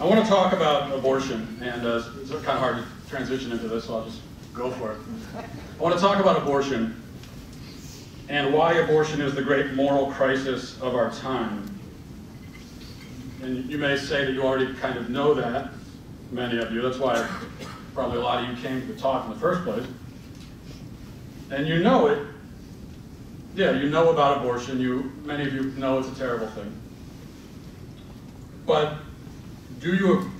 I want to talk about abortion, and it's kind of hard to transition into this, so I'll just go for it. I want to talk about abortion and why abortion is the great moral crisis of our time. And you may say that you already kind of know that, many of you. That's why probably a lot of you came to the talk in the first place. And you know it. Yeah, you know about abortion. Many of you know it's a terrible thing. But do you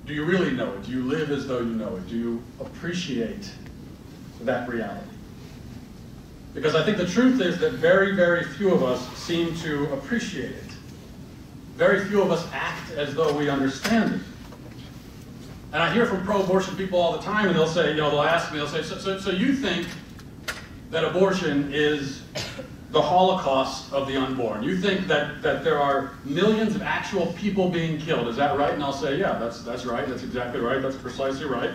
really know it? Do you live as though you know it? Do you appreciate that reality? Because I think the truth is that very, very few of us seem to appreciate it. Very few of us act as though we understand it. And I hear from pro-abortion people all the time, and they'll say, they'll ask me, they'll say, so you think that abortion is the Holocaust of the unborn? You think that there are millions of actual people being killed, is that right? And I'll say, yeah, that's right, that's exactly right, that's precisely right.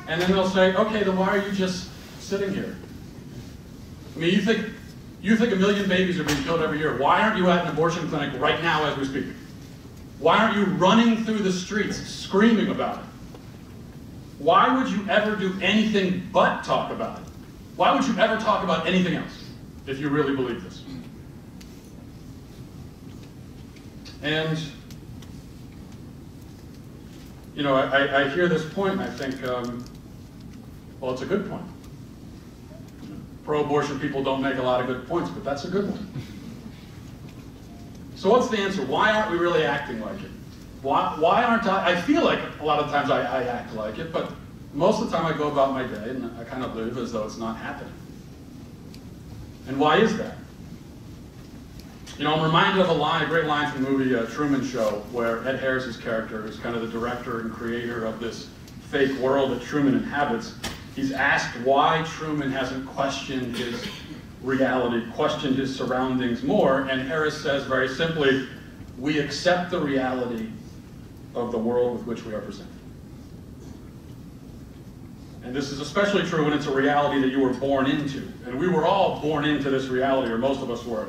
And then they'll say, okay, then why are you just sitting here? I mean, you think a million babies are being killed every year. Why aren't you at an abortion clinic right now as we speak? Why aren't you running through the streets screaming about it? Why would you ever do anything but talk about it? Why would you ever talk about anything else if you really believe this? And, I hear this point and I think, well, it's a good point. Pro-abortion people don't make a lot of good points, but that's a good one. So what's the answer? Why aren't we really acting like it? Why aren't I feel like a lot of times I act like it, but most of the time I go about my day and I kind of live as though it's not happening. And why is that? I'm reminded of a great line from the movie Truman Show, where Ed Harris's character, who's kind of the director and creator of this fake world that Truman inhabits, he's asked why Truman hasn't questioned his reality, questioned his surroundings more, and Harris says very simply, we accept the reality of the world with which we are presented. And this is especially true when it's a reality that you were born into. And we were all born into this reality, or most of us were.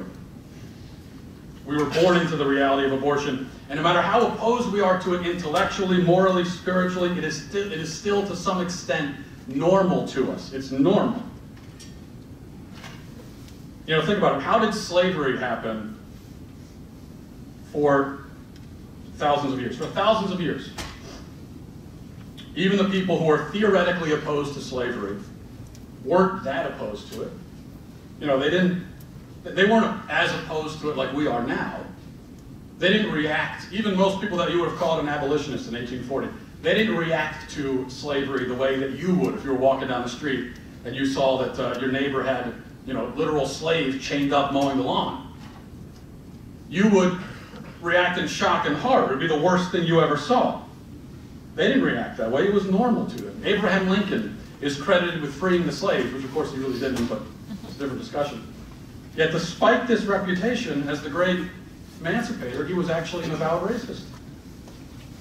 We were born into the reality of abortion, and no matter how opposed we are to it intellectually, morally, spiritually, it is still to some extent normal to us. It's normal. Think about it. How did slavery happen for thousands of years? For thousands of years. Even the people who are theoretically opposed to slavery weren't that opposed to it. They weren't as opposed to it like we are now. They didn't react, even most people that you would have called an abolitionist in 1840, they didn't react to slavery the way that you would if you were walking down the street and you saw that your neighbor had literal slaves chained up mowing the lawn. You would react in shock and horror. It would be the worst thing you ever saw. They didn't react that way. It was normal to them. Abraham Lincoln is credited with freeing the slaves, which of course he really didn't, but it's a different discussion. Yet despite this reputation as the great emancipator, he was actually an avowed racist.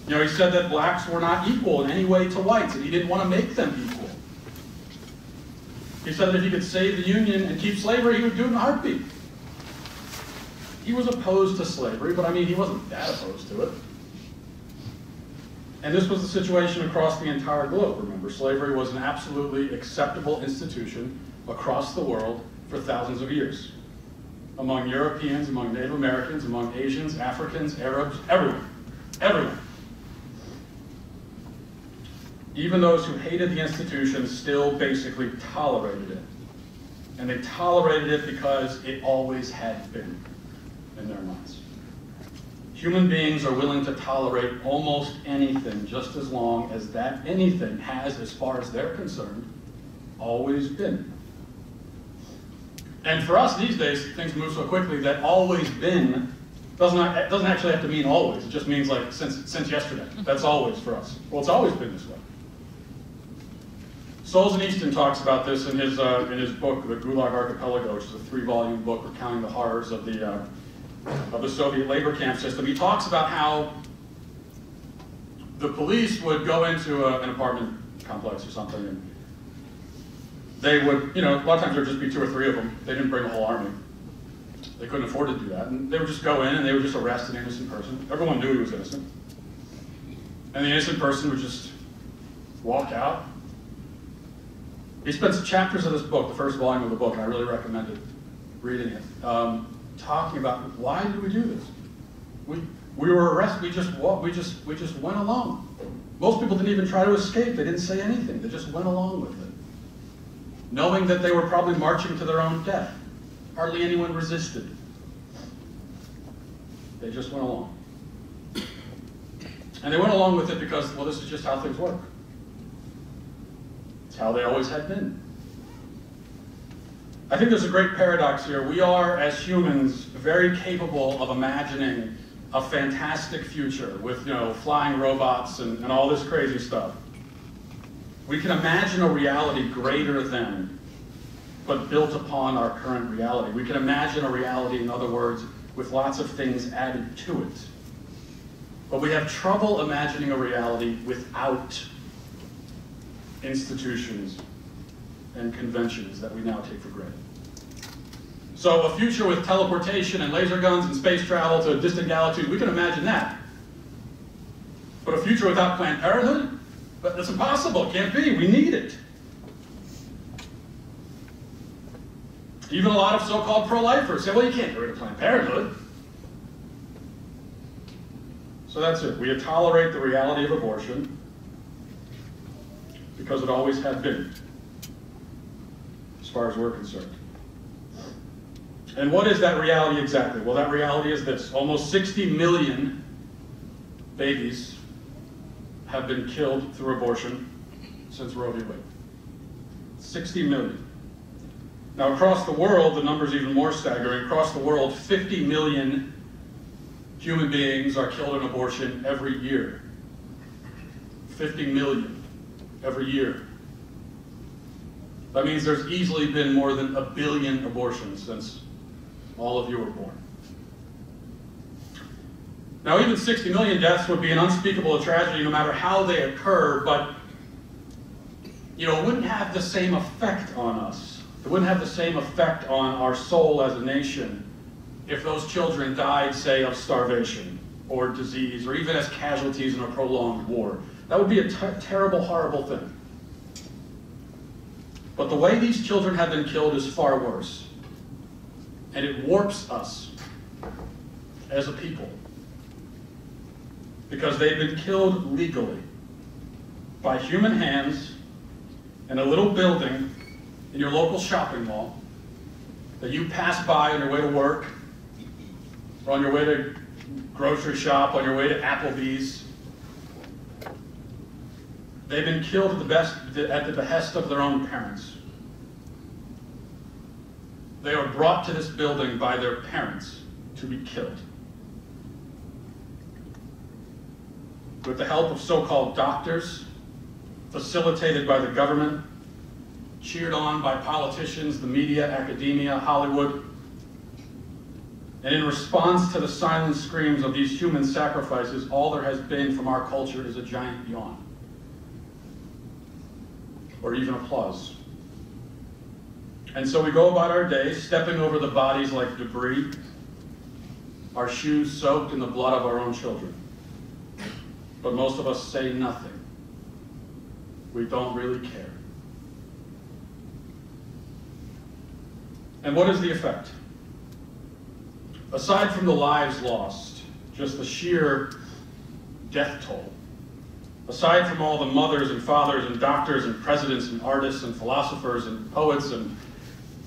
He said that blacks were not equal in any way to whites, and he didn't want to make them equal. He said that if he could save the Union and keep slavery, he would do it in a heartbeat. He was opposed to slavery, but he wasn't that opposed to it. And this was the situation across the entire globe, remember. Slavery was an absolutely acceptable institution across the world for thousands of years. Among Europeans, among Native Americans, among Asians, Africans, Arabs, everyone. Everyone. Even those who hated the institution still basically tolerated it. And they tolerated it because it always had been in their minds. Human beings are willing to tolerate almost anything just as long as that anything has, as far as they're concerned, always been. And for us these days, things move so quickly that always been doesn't actually have to mean always. It just means like since yesterday. That's always for us. Well, it's always been this way. Solzhenitsyn talks about this in his book, The Gulag Archipelago, which is a 3-volume book recounting the horrors of the Soviet labor camp system. He talks about how the police would go into an apartment complex or something, and they would, a lot of times there would just be 2 or 3 of them. They didn't bring a whole army. They couldn't afford to do that. And they would just go in and they would just arrest an innocent person. Everyone knew he was innocent. And the innocent person would just walk out. He spends chapters of this book, the first volume of the book, and I really recommended reading it, talking about why did we do this? We were arrested. We just went along. Most people didn't even try to escape. They didn't say anything. They just went along with it, knowing that they were probably marching to their own death. Hardly anyone resisted. They just went along. And they went along with it because, well, this is just how things work. It's how they always had been. I think there's a great paradox here. We are, as humans, very capable of imagining a fantastic future with, flying robots and all this crazy stuff. We can imagine a reality greater than, but built upon our current reality. We can imagine a reality, in other words, with lots of things added to it. But we have trouble imagining a reality without institutions and conventions that we now take for granted. So a future with teleportation and laser guns and space travel to distant galaxies, we can imagine that. But a future without Planned Parenthood? But that's impossible, it can't be, we need it. Even a lot of so-called pro-lifers say, well, you can't get rid of Planned Parenthood. So that's it, we tolerate the reality of abortion because it always had been, as far as we're concerned. And what is that reality exactly? Well, that reality is this. Almost 60 million babies have been killed through abortion since Roe v. Wade. 60 million. Now, across the world, the number's even more staggering. Across the world, 50 million human beings are killed in abortion every year. 50 million every year. That means there's easily been more than 1 billion abortions since all of you were born. Now, even 60 million deaths would be an unspeakable tragedy no matter how they occur, but it wouldn't have the same effect on us. It wouldn't have the same effect on our soul as a nation if those children died, say, of starvation or disease, or even as casualties in a prolonged war. That would be a terrible, horrible thing. But the way these children have been killed is far worse. And it warps us as a people. Because they've been killed legally by human hands in a little building in your local shopping mall that you pass by on your way to work, or on your way to grocery shop, on your way to Applebee's. They've been killed at the behest of their own parents. They are brought to this building by their parents to be killed. With the help of so-called doctors, facilitated by the government, cheered on by politicians, the media, academia, Hollywood. And in response to the silent screams of these human sacrifices, all there has been from our culture is a giant yawn. Or even applause. And so we go about our day, stepping over the bodies like debris, our shoes soaked in the blood of our own children. But most of us say nothing. We don't really care. And what is the effect? Aside from the lives lost, just the sheer death toll, aside from all the mothers and fathers and doctors and presidents and artists and philosophers and poets and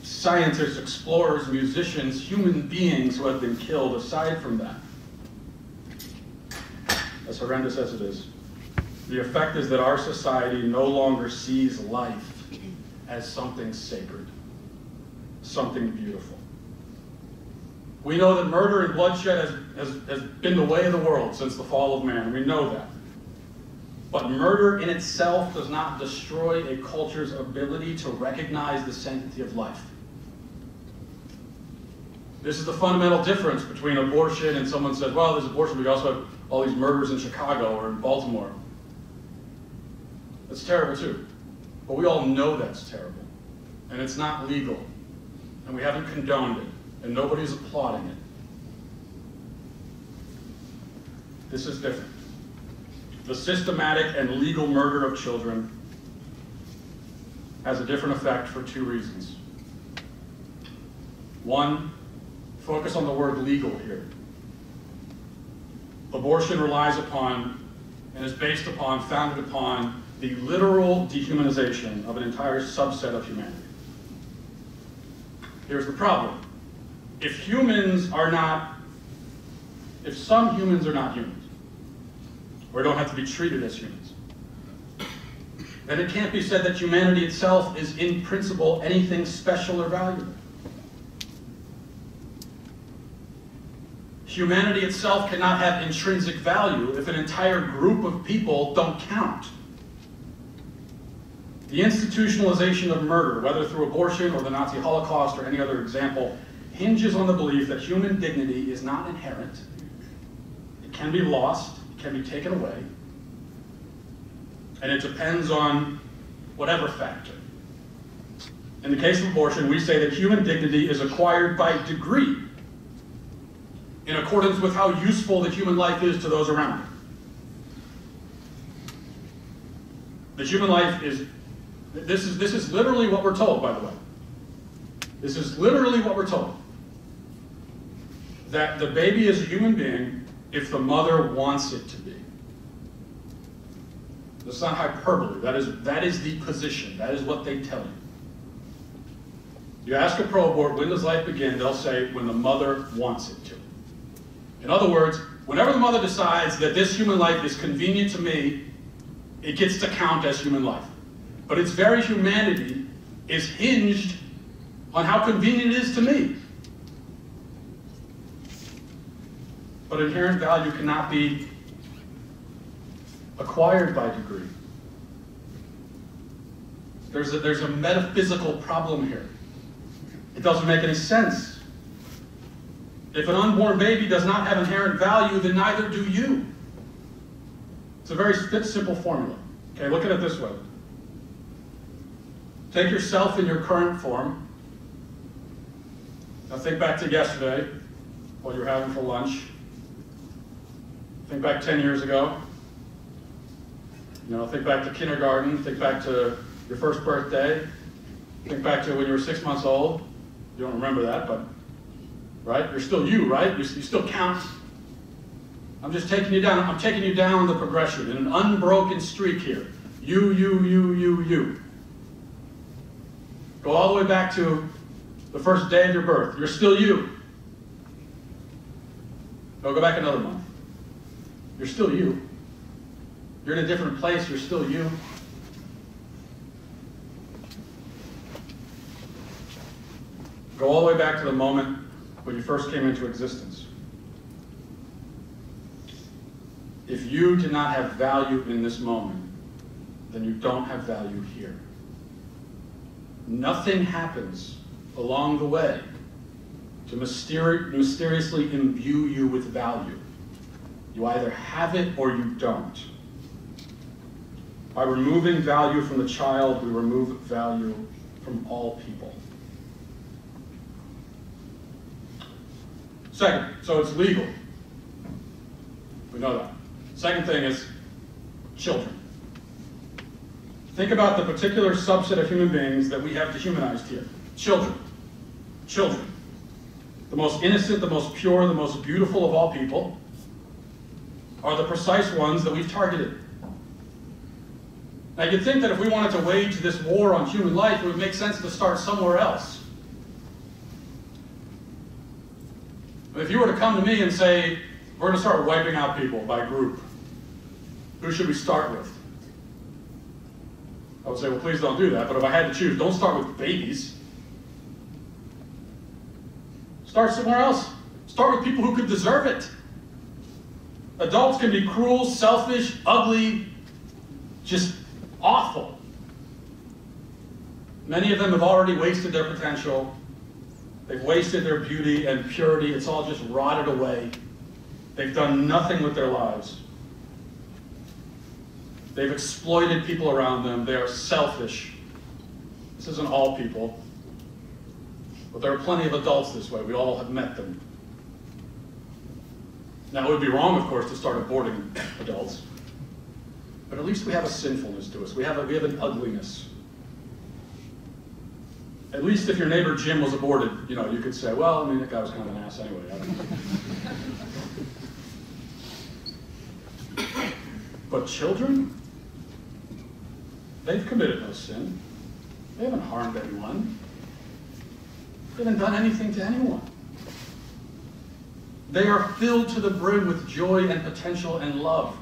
scientists, explorers, musicians, human beings who have been killed, aside from that, as horrendous as it is, the effect is that our society no longer sees life as something sacred, something beautiful. We know that murder and bloodshed has been the way of the world since the fall of man. We know that. But murder in itself does not destroy a culture's ability to recognize the sanctity of life. This is the fundamental difference between abortion and someone said, well, there's abortion, but we also have all these murders in Chicago or in Baltimore. That's terrible too. But we all know that's terrible. And it's not legal. And we haven't condoned it. and nobody's applauding it. This is different. The systematic and legal murder of children has a different effect for two reasons. One, focus on the word legal here. Abortion relies upon and is based upon, founded upon, the literal dehumanization of an entire subset of humanity. Here's the problem. If some humans are not humans, or don't have to be treated as humans, then it can't be said that humanity itself is in principle anything special or valuable. Humanity itself cannot have intrinsic value if an entire group of people don't count. The institutionalization of murder, whether through abortion or the Nazi Holocaust or any other example, hinges on the belief that human dignity is not inherent. It can be lost, it can be taken away, and it depends on whatever factor. In the case of abortion, we say that human dignity is acquired by degree, in accordance with how useful the human life is to those around it. The human life is, this is literally what we're told, by the way. This is literally what we're told. That the baby is a human being if the mother wants it to be. That's not hyperbole. That is the position. That is what they tell you. You ask a pro-abort, when does life begin? They'll say, when the mother wants it to. In other words, whenever the mother decides that this human life is convenient to me, it gets to count as human life. But its very humanity is hinged on how convenient it is to me. But inherent value cannot be acquired by degree. There's a metaphysical problem here. It doesn't make any sense. If an unborn baby does not have inherent value, then neither do you. It's a very simple formula. Okay, look at it this way. Take yourself in your current form. Now think back to yesterday, what you were having for lunch. Think back 10 years ago. Think back to kindergarten. Think back to your first birthday. Think back to when you were 6 months old. You don't remember that, but right? You're still you, right? You still count. I'm just taking you down. I'm taking you down the progression in an unbroken streak here. You. Go all the way back to the first day of your birth. You're still you. Go back another month. You're still you. You're in a different place. You're still you. Go all the way back to the moment when you first came into existence. If you do not have value in this moment, then you don't have value here. Nothing happens along the way to mysteriously imbue you with value. You either have it or you don't. By removing value from the child, we remove value from all people. Second, so it's legal. We know that. Second thing is children. Think about the particular subset of human beings that we have dehumanized here. Children. Children. The most innocent, the most pure, the most beautiful of all people are the precise ones that we've targeted. Now you'd think that if we wanted to wage this war on human life, it would make sense to start somewhere else. But if you were to come to me and say, we're going to start wiping out people by group, who should we start with? I would say, well, please don't do that. But if I had to choose, don't start with babies. Start somewhere else. Start with people who could deserve it. Adults can be cruel, selfish, ugly, just awful. Many of them have already wasted their potential. They've wasted their beauty and purity. It's all just rotted away. They've done nothing with their lives. They've exploited people around them. They are selfish. This isn't all people. But there are plenty of adults this way. We all have met them. Now, it would be wrong, of course, to start aborting adults. But at least we have a sinfulness to us. We have an ugliness. At least if your neighbor Jim was aborted, you know, you could say, well, I mean, that guy was kind of an ass anyway. I don't know. But children, they've committed no sin. They haven't harmed anyone. They haven't done anything to anyone. They are filled to the brim with joy and potential and love.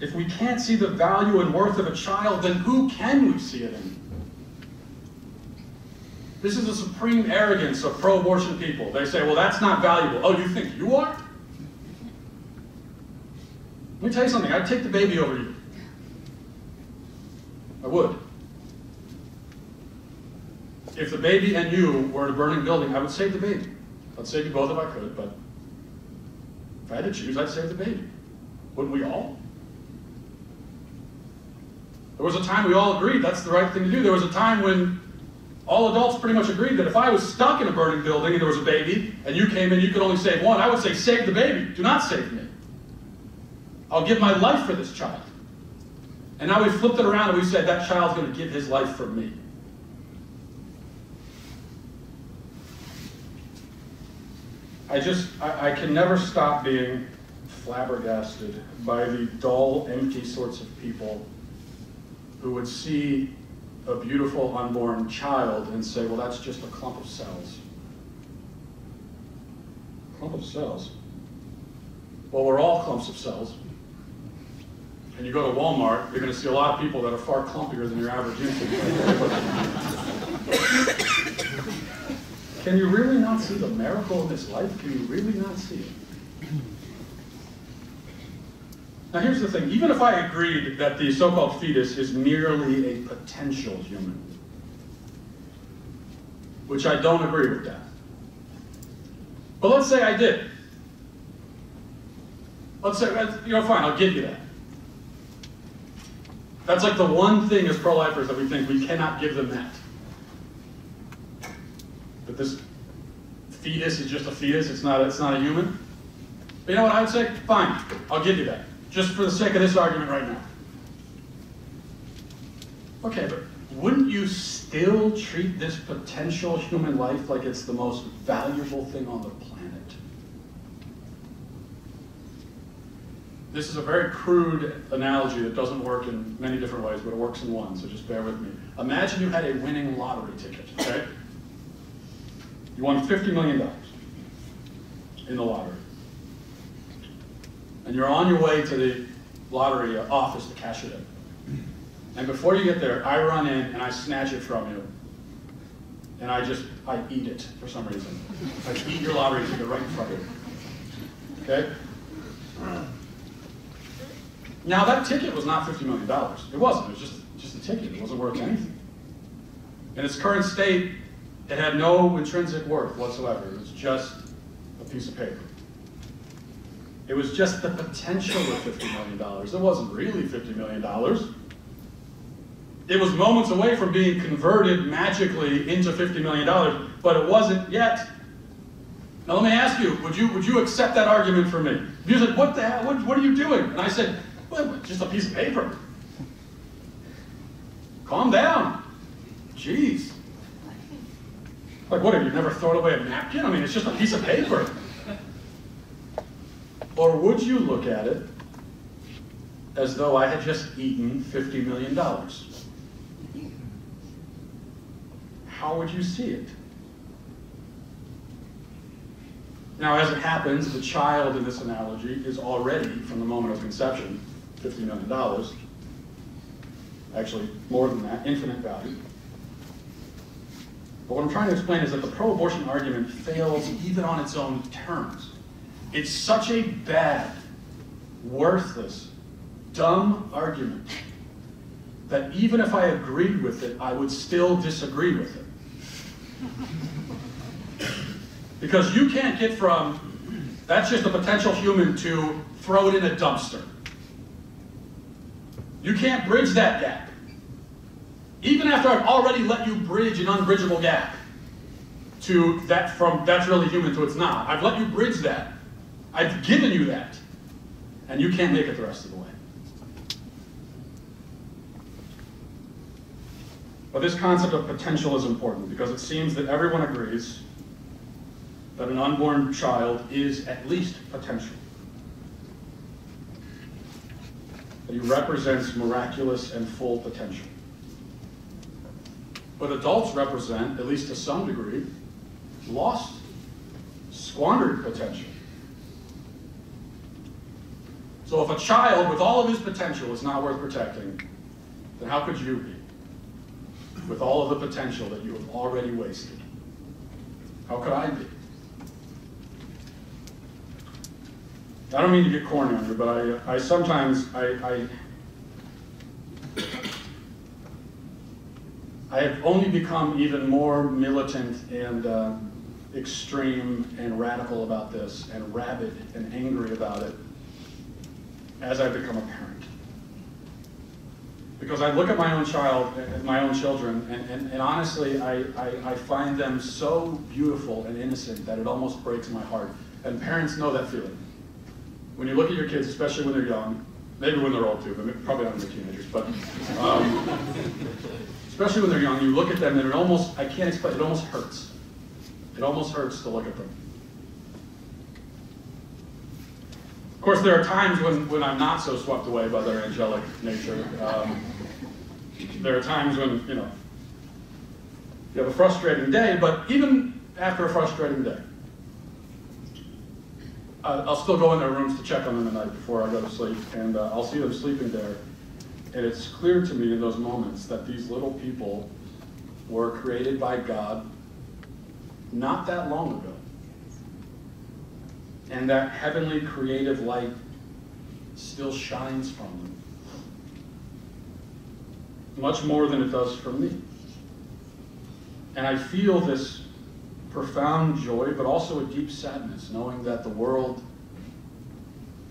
If we can't see the value and worth of a child, then who can we see it in? This is the supreme arrogance of pro-abortion people. They say, well, that's not valuable. Oh, you think you are? Let me tell you something. I'd take the baby over you. I would. If the baby and you were in a burning building, I would save the baby. I'd save you both if I could, but if I had to choose, I'd save the baby. Wouldn't we all? There was a time we all agreed that's the right thing to do. There was a time when all adults pretty much agreed that if I was stuck in a burning building and there was a baby, and you came in, you could only save one, I would say, save the baby. Do not save me. I'll give my life for this child. And now we flipped it around and we said, that child's going to give his life for me. I can never stop being flabbergasted by the dull, empty sorts of people who would see a beautiful unborn child and say, well, that's just a clump of cells. Clump of cells? Well, we're all clumps of cells. And you go to Walmart, you're going to see a lot of people that are far clumpier than your average infant. Can you really not see the miracle in this life? Can you really not see it? Now here's the thing, even if I agreed that the so-called fetus is merely a potential human, which I don't agree with that. But let's say I did. Let's say, you know, fine, I'll give you that. That's like the one thing as pro-lifers that we think we cannot give them that. That this fetus is just a fetus, it's not a human. But you know what I would say? Fine, I'll give you that. Just for the sake of this argument right now. Okay, but wouldn't you still treat this potential human life like it's the most valuable thing on the planet? This is a very crude analogy that doesn't work in many different ways, but it works in one, so just bear with me. Imagine you had a winning lottery ticket, okay? You won $50 million in the lottery. And you're on your way to the lottery office to cash it in. And before you get there, I run in and I snatch it from you. And I eat it for some reason. I eat your lottery ticket right in front of you. Okay? Now that ticket was not $50 million. It wasn't. It was just a ticket. It wasn't worth anything. In its current state, it had no intrinsic worth whatsoever. It was just a piece of paper. It was just the potential of $50 million. It wasn't really $50 million. It was moments away from being converted magically into $50 million, but it wasn't yet. Now let me ask you, would you accept that argument from me? You said, what the hell, what are you doing? And I said, well, just a piece of paper. Calm down. Jeez. Like what, have you never thrown away a napkin? I mean, it's just a piece of paper. Or would you look at it as though I had just eaten $50 million? How would you see it? Now, as it happens, the child in this analogy is already, from the moment of conception, $50 million. Actually, more than that, infinite value. But what I'm trying to explain is that the pro-abortion argument fails even on its own terms. It's such a bad, worthless, dumb argument that even if I agreed with it, I would still disagree with it. Because you can't get from, that's just a potential human, to throw it in a dumpster. You can't bridge that gap. Even after I've already let you bridge an unbridgeable gap. to that, from that's really human to it's not. I've let you bridge that. I've given you that. And you can't make it the rest of the way. But this concept of potential is important because it seems that everyone agrees that an unborn child is at least potential. That he represents miraculous and full potential. But adults represent, at least to some degree, lost, squandered potential. So if a child with all of his potential is not worth protecting, then how could you be, with all of the potential that you have already wasted? How could I be? I don't mean to get corny on you, but I sometimes, I have only become even more militant and extreme and radical about this, and rabid and angry about it as I've become a parent. Because I look at my own child, my own children, and honestly, I find them so beautiful and innocent that it almost breaks my heart. And parents know that feeling. When you look at your kids, especially when they're young, maybe when they're old too, but probably not when they're teenagers, but especially when they're young, you look at them and it almost, I can't explain, it almost hurts. It almost hurts to look at them. Of course, there are times when I'm not so swept away by their angelic nature. There are times when, you have a frustrating day, but even after a frustrating day, I'll still go in their rooms to check on them at night before I go to sleep, and I'll see them sleeping there. And it's clear to me in those moments that these little people were created by God not that long ago. And that heavenly creative light still shines from them. Much more than it does from me. And I feel this profound joy, but also a deep sadness, knowing that the world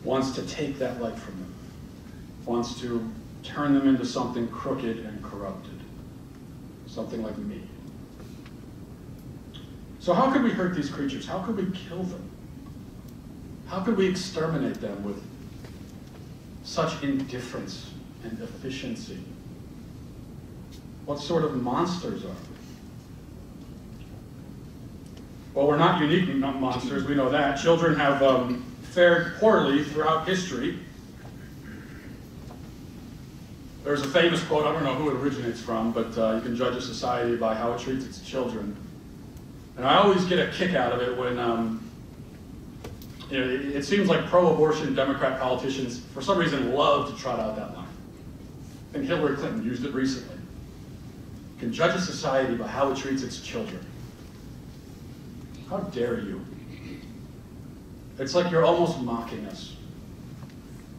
wants to take that light from them, wants to turn them into something crooked and corrupted, something like me. So how could we hurt these creatures? How could we kill them? How could we exterminate them with such indifference and efficiency? What sort of monsters are we? Well, we're not unique monsters, we know that. Children have fared poorly throughout history. There's a famous quote, I don't know who it originates from, but you can judge a society by how it treats its children. And I always get a kick out of it when, it seems like pro-abortion Democrat politicians, for some reason, love to trot out that line. I think Hillary Clinton used it recently. You can judge a society by how it treats its children. How dare you? It's like you're almost mocking us.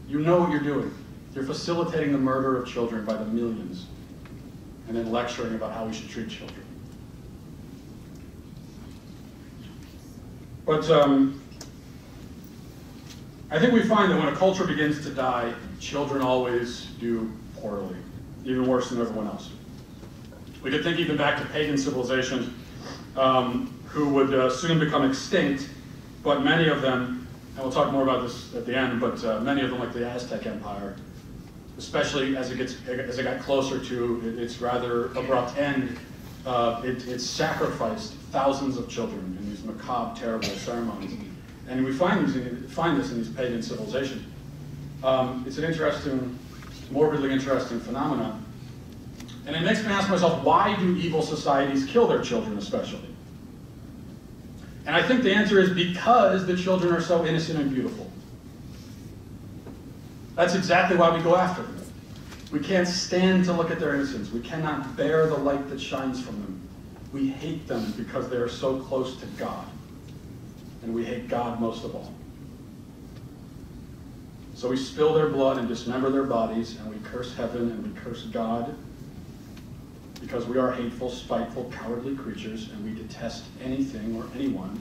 You know what you're doing. You're facilitating the murder of children by the millions, and then lecturing about how we should treat children. But I think we find that when a culture begins to die, children always do poorly, even worse than everyone else. We could think even back to pagan civilizations who would soon become extinct, but many of them, and we'll talk more about this at the end, but many of them, like the Aztec Empire, especially as it got closer to its rather abrupt end, it sacrificed thousands of children in these macabre, terrible ceremonies. And we find this in these pagan civilizations. It's an interesting, morbidly interesting phenomenon. And it makes me ask myself, why do evil societies kill their children especially? And I think the answer is because the children are so innocent and beautiful. That's exactly why we go after them. We can't stand to look at their innocence. We cannot bear the light that shines from them. We hate them because they are so close to God. And we hate God most of all. So we spill their blood and dismember their bodies, and we curse heaven and we curse God, because we are hateful, spiteful, cowardly creatures, and we detest anything or anyone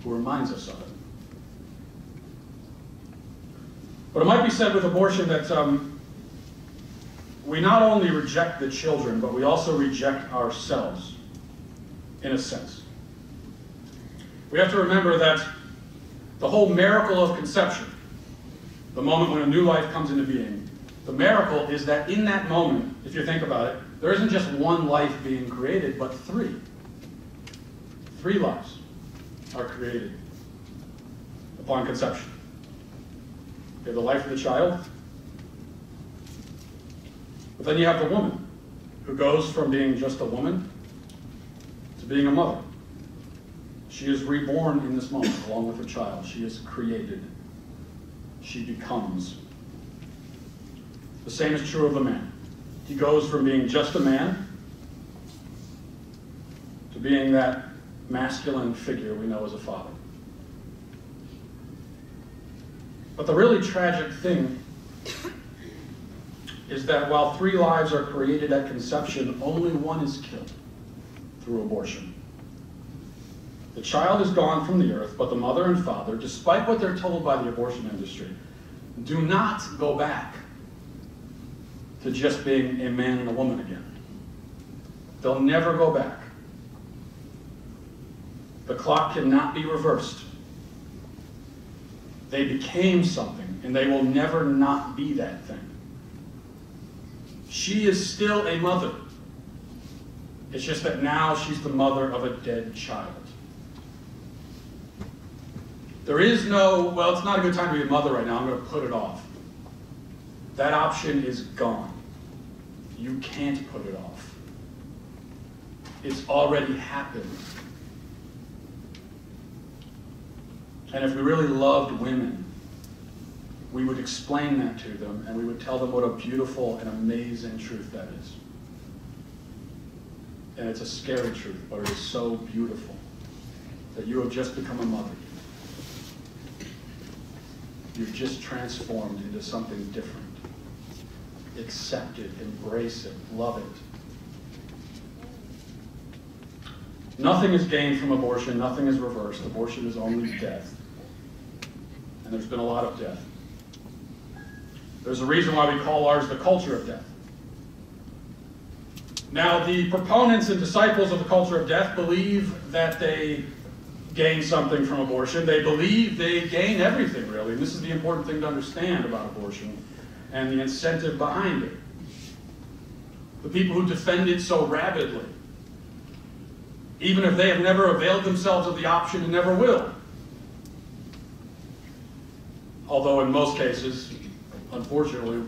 who reminds us of it. But it might be said with abortion that we not only reject the children, but we also reject ourselves, in a sense. We have to remember that the whole miracle of conception, the moment when a new life comes into being, the miracle is that in that moment, if you think about it, there isn't just one life being created, but three. Three lives are created upon conception. You have the life of the child, but then you have the woman, who goes from being just a woman to being a mother. She is reborn in this moment, along with her child. She is created. She becomes. The same is true of the man. He goes from being just a man to being that masculine figure we know as a father. But the really tragic thing is that while three lives are created at conception, only one is killed through abortion. The child is gone from the earth, but the mother and father, despite what they're told by the abortion industry, do not go back to just being a man and a woman again. They'll never go back. The clock cannot be reversed. They became something, and they will never not be that thing. She is still a mother. It's just that now she's the mother of a dead child. There is no, well, it's not a good time to be a mother right now, I'm going to put it off. That option is gone. You can't put it off. It's already happened. And if we really loved women, we would explain that to them, and we would tell them what a beautiful and amazing truth that is. And it's a scary truth, but it is so beautiful that you have just become a mother. You've just transformed into something different. Accept it, embrace it, love it. Nothing is gained from abortion, nothing is reversed. Abortion is only death. And there's been a lot of death. There's a reason why we call ours the culture of death. Now, the proponents and disciples of the culture of death believe that they gain something from abortion. They believe they gain everything, really. And this is the important thing to understand about abortion and the incentive behind it. The people who defend it so rabidly, even if they have never availed themselves of the option and never will. Although in most cases, unfortunately,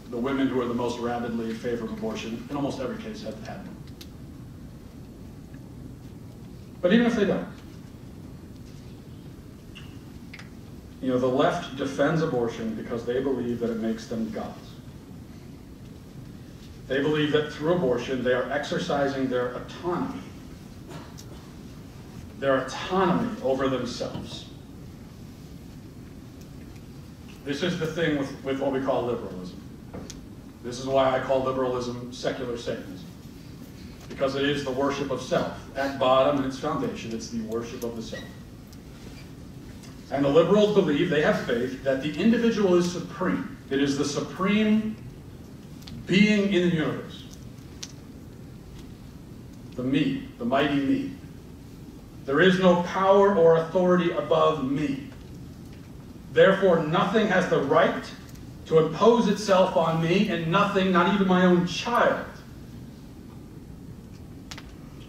the women who are the most rabidly in favor of abortion, in almost every case, have had one. But even if they don't, the left defends abortion because they believe that it makes them gods. They believe that through abortion, they are exercising their autonomy over themselves. This is the thing with what we call liberalism. This is why I call liberalism secular Satanism. Because it is the worship of self. At bottom, in its foundation, it's the worship of the self. And the liberals believe, they have faith, that the individual is supreme. It is the supreme being in the universe. The me, the mighty me. There is no power or authority above me. Therefore, nothing has the right to impose itself on me, and nothing, not even my own child.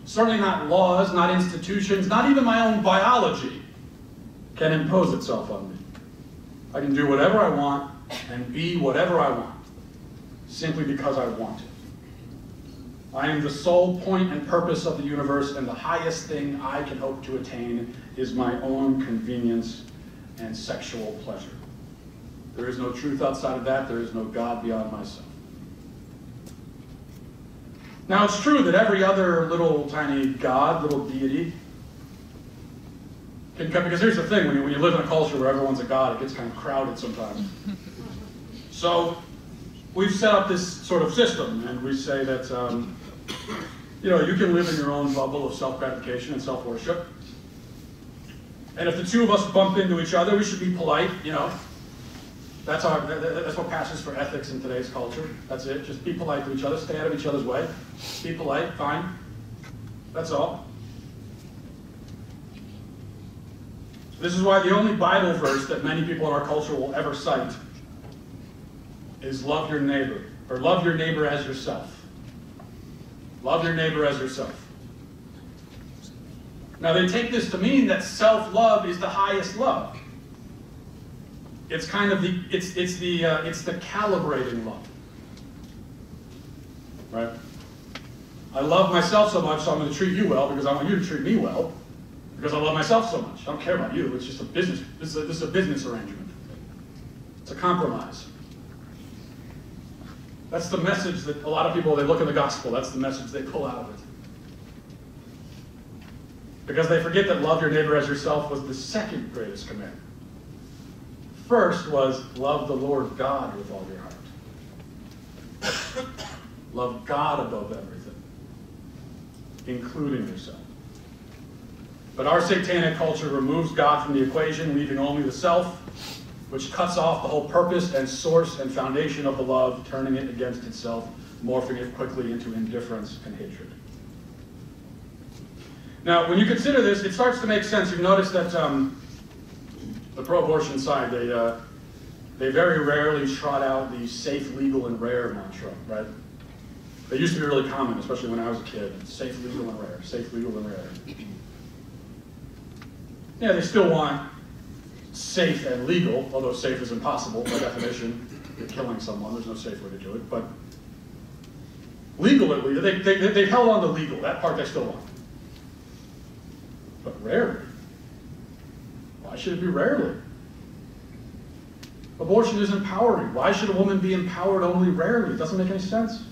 Certainly not laws, not institutions, not even my own biology can impose itself on me. I can do whatever I want and be whatever I want, simply because I want it. I am the sole point and purpose of the universe, and the highest thing I can hope to attain is my own convenience and sexual pleasure. There is no truth outside of that. There is no God beyond myself. Now, it's true that every other little tiny god, little deity, can come, because here's the thing, when you live in a culture where everyone's a god, it gets kind of crowded sometimes. So we've set up this sort of system, and we say that you can live in your own bubble of self-gratification and self-worship. And if the two of us bump into each other, we should be polite, That's what passes for ethics in today's culture. That's it. Just be polite to each other. Stay out of each other's way. Be polite. Fine. That's all. This is why the only Bible verse that many people in our culture will ever cite is love your neighbor, or love your neighbor as yourself. Love your neighbor as yourself. Now they take this to mean that self-love is the highest love. It's kind of it's the calibrating love, right? I love myself so much, so I'm going to treat you well because I want you to treat me well because I love myself so much. I don't care about you. It's just a business. This is a business arrangement. It's a compromise. That's the message that a lot of people, they look at the gospel, that's the message they pull out of it. Because they forget that love your neighbor as yourself was the second greatest commandment. First was love the Lord God with all your heart. Love God above everything, including yourself. But our satanic culture removes God from the equation, leaving only the self, which cuts off the whole purpose and source and foundation of the love, turning it against itself, morphing it quickly into indifference and hatred. Now, when you consider this, it starts to make sense. You've noticed that the pro-abortion side, they very rarely trot out the safe, legal, and rare mantra, right? They used to be really common, especially when I was a kid. Safe, legal, and rare. Safe, legal, and rare. Yeah, they still want safe and legal, although safe is impossible by definition. You're killing someone, there's no safe way to do it. But legal, at least, they've held on to legal. That part they still want. But rarely. Why should it be rarely? Abortion is empowering. Why should a woman be empowered only rarely? It doesn't make any sense.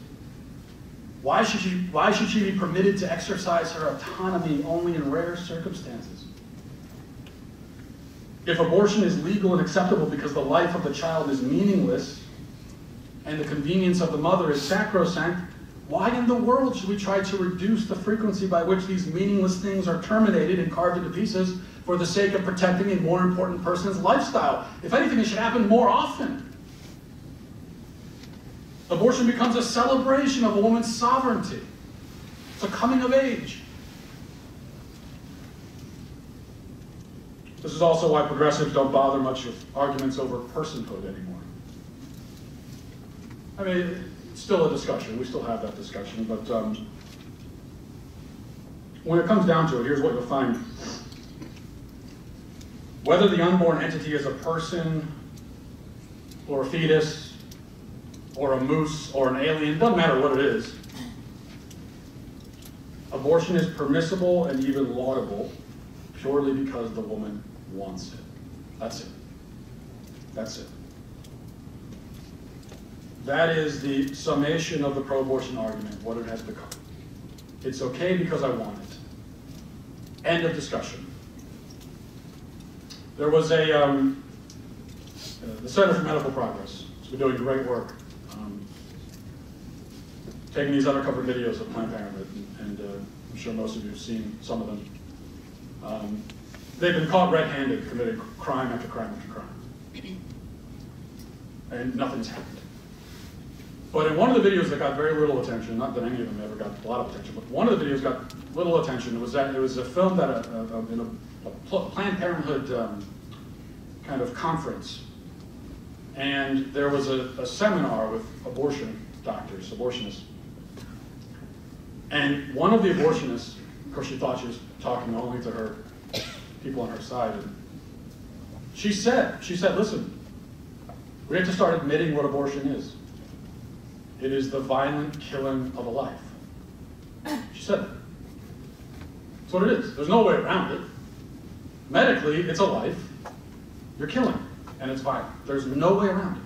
Why should she be permitted to exercise her autonomy only in rare circumstances? If abortion is legal and acceptable because the life of the child is meaningless and the convenience of the mother is sacrosanct, why in the world should we try to reduce the frequency by which these meaningless things are terminated and carved into pieces for the sake of protecting a more important person's lifestyle? If anything, it should happen more often. Abortion becomes a celebration of a woman's sovereignty. It's a coming of age. This is also why progressives don't bother much with arguments over personhood anymore. I mean, it's still a discussion. We still have that discussion. But when it comes down to it, here's what you'll find. Whether the unborn entity is a person or a fetus or a moose or an alien, doesn't matter what it is, abortion is permissible and even laudable purely because the woman wants it. That's it. That's it. That is the summation of the pro-abortion argument, what it has become. It's okay because I want it. End of discussion. There was the Center for Medical Progress has been doing great work, taking these undercover videos of Planned Parenthood, and I'm sure most of you have seen some of them. They've been caught red-handed, committing crime after crime after crime. And nothing's happened. But in one of the videos that got very little attention, not that any of them ever got a lot of attention, but one of the videos got little attention. It was a film that in a Planned Parenthood kind of conference. And there was a seminar with abortion doctors, abortionists. And one of the abortionists, of course she thought she was talking only to her people on her side. And she said, listen, we have to start admitting what abortion is. It is the violent killing of a life. She said that. That's what it is. There's no way around it. Medically, it's a life. You're killing, and it's violent. There's no way around it.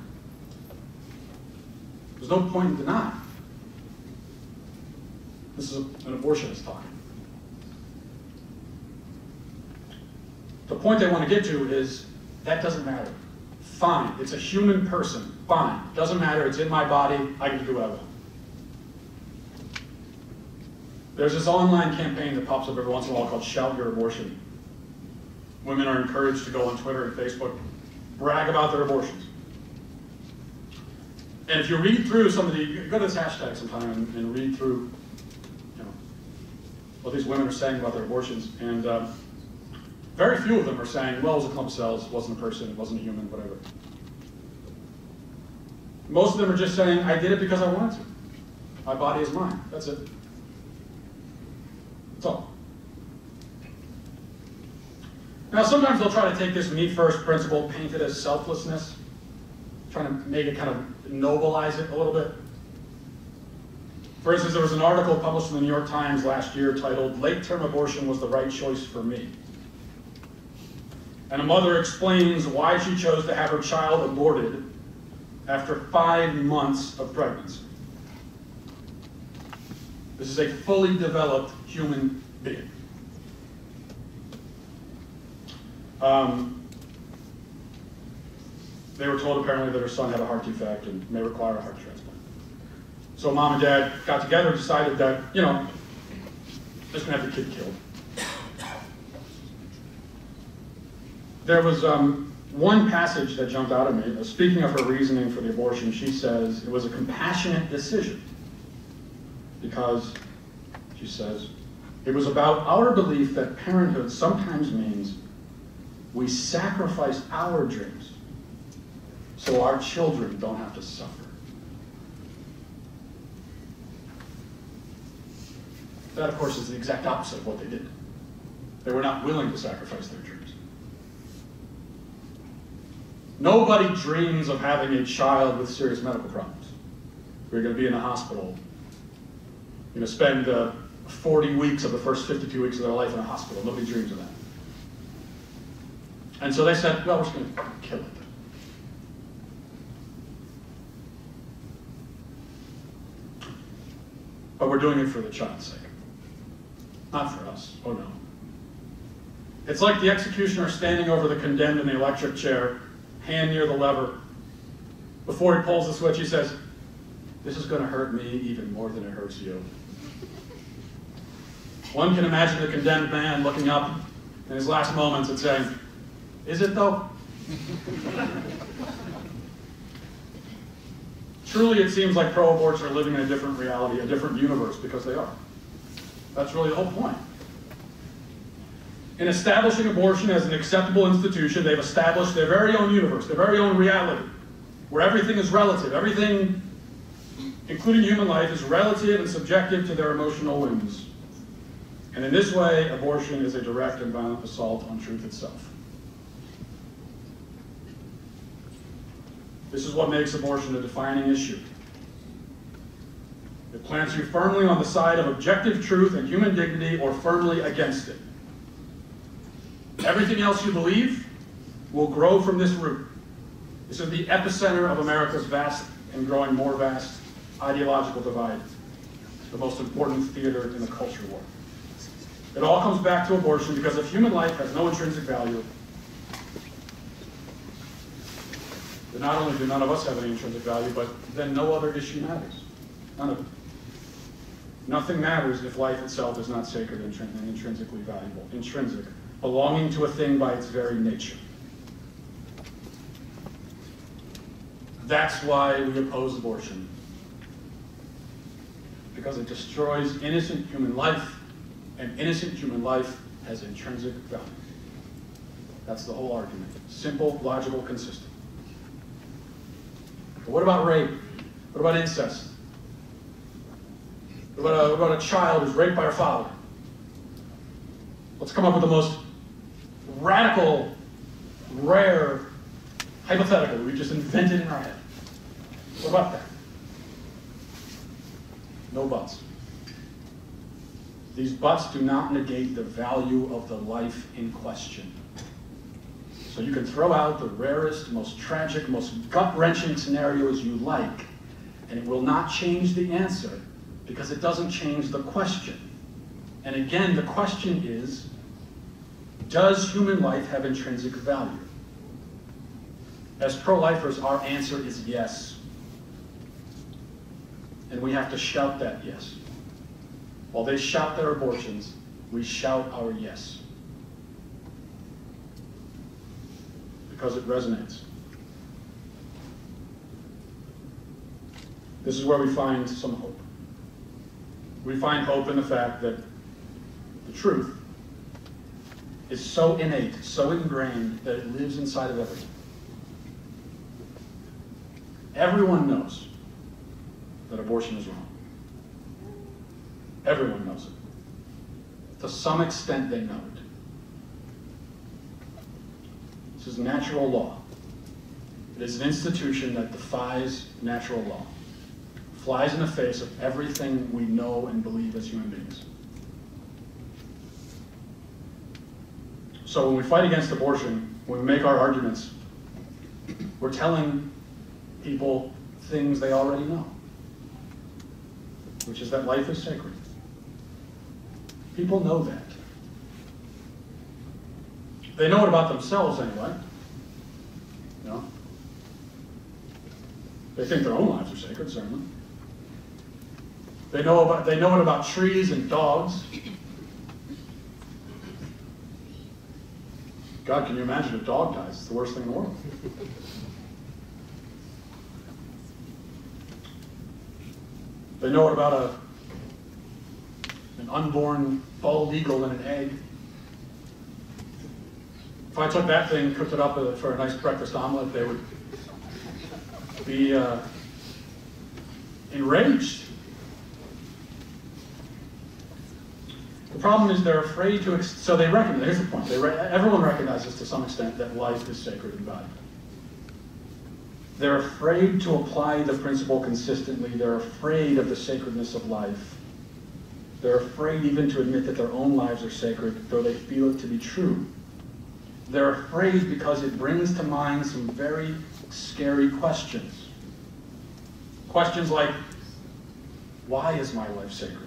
There's no point in denying. This is an abortionist talking. The point they want to get to is that doesn't matter. Fine, it's a human person. Fine, doesn't matter, it's in my body, I can do what I want. There's this online campaign that pops up every once in a while called Shout Your Abortion. Women are encouraged to go on Twitter and Facebook, brag about their abortions. And if you read through some of the, go to this hashtag sometime and read through, you know, what these women are saying about their abortions. And Very few of them are saying, well, it was a clump of cells, it wasn't a person, it wasn't a human, whatever. Most of them are just saying, I did it because I wanted to. My body is mine. That's it. That's all. Now, sometimes they'll try to take this me first principle, paint it as selflessness, trying to make it kind of nobilize it a little bit. For instance, there was an article published in the New York Times last year titled, "Late-Term Abortion Was the Right Choice for Me." And a mother explains why she chose to have her child aborted after 5 months of pregnancy. This is a fully developed human being. They were told apparently that her son had a heart defect and may require a heart transplant. So mom and dad got together and decided that, you know, just gonna have the kid killed. There was one passage that jumped out at me. Speaking of her reasoning for the abortion, she says it was a compassionate decision because, she says, it was about our belief that parenthood sometimes means we sacrifice our dreams so our children don't have to suffer. That, of course, is the exact opposite of what they did. They were not willing to sacrifice their dreams. Nobody dreams of having a child with serious medical problems. We're going to be in a hospital. You're going to spend 40 weeks of the first 52 weeks of their life in a hospital. Nobody dreams of that. And so they said, well, we're just going to kill it. But we're doing it for the child's sake. Not for us. Oh no. It's like the executioner standing over the condemned in the electric chair, hand near the lever. Before he pulls the switch, he says, this is going to hurt me even more than it hurts you. One can imagine the condemned man looking up in his last moments and saying, is it though? Truly, it seems like pro-aborts are living in a different reality, a different universe, because they are. That's really the whole point. In establishing abortion as an acceptable institution, they've established their very own universe, their very own reality, where everything is relative. Everything, including human life, is relative and subjective to their emotional whims. And in this way, abortion is a direct and violent assault on truth itself. This is what makes abortion a defining issue. It plants you firmly on the side of objective truth and human dignity, or firmly against it. Everything else you believe will grow from this root. This is the epicenter of America's vast and growing more vast ideological divide, the most important theater in the culture war. It all comes back to abortion, because if human life has no intrinsic value, then not only do none of us have any intrinsic value, but then no other issue matters. None of it. Nothing matters if life itself is not sacred and intrinsically valuable. Intrinsic, belonging to a thing by its very nature. That's why we oppose abortion. Because it destroys innocent human life, and innocent human life has intrinsic value. That's the whole argument. Simple, logical, consistent. But what about rape? What about incest? What about a child who's raped by her father? Let's come up with the most radical, rare hypothetical we just invented in our head. What about that? No buts. These buts do not negate the value of the life in question. So you can throw out the rarest, most tragic, most gut-wrenching scenarios you like, and it will not change the answer, because it doesn't change the question. And again, the question is, does human life have intrinsic value? As pro-lifers, our answer is yes. And we have to shout that yes. While they shout their abortions, we shout our yes. Because it resonates. This is where we find some hope. We find hope in the fact that the truth is so innate, so ingrained, that it lives inside of everything. Everyone knows that abortion is wrong. Everyone knows it. To some extent, they know it. This is natural law. It is an institution that defies natural law, flies in the face of everything we know and believe as human beings. So when we fight against abortion, when we make our arguments, we're telling people things they already know, which is that life is sacred. People know that. They know it about themselves anyway. You know? They think their own lives are sacred, certainly. They know it about trees and dogs. God, can you imagine a dog dies? It's the worst thing in the world. They know it about an unborn bald eagle and an egg. If I took that thing, cooked it up for a nice breakfast omelet, they would be enraged. The problem is they're afraid to, so they recognize, here's the point, everyone recognizes to some extent that life is sacred and valued. They're afraid to apply the principle consistently. They're afraid of the sacredness of life. They're afraid even to admit that their own lives are sacred, though they feel it to be true. They're afraid because it brings to mind some very scary questions. Questions like, why is my life sacred?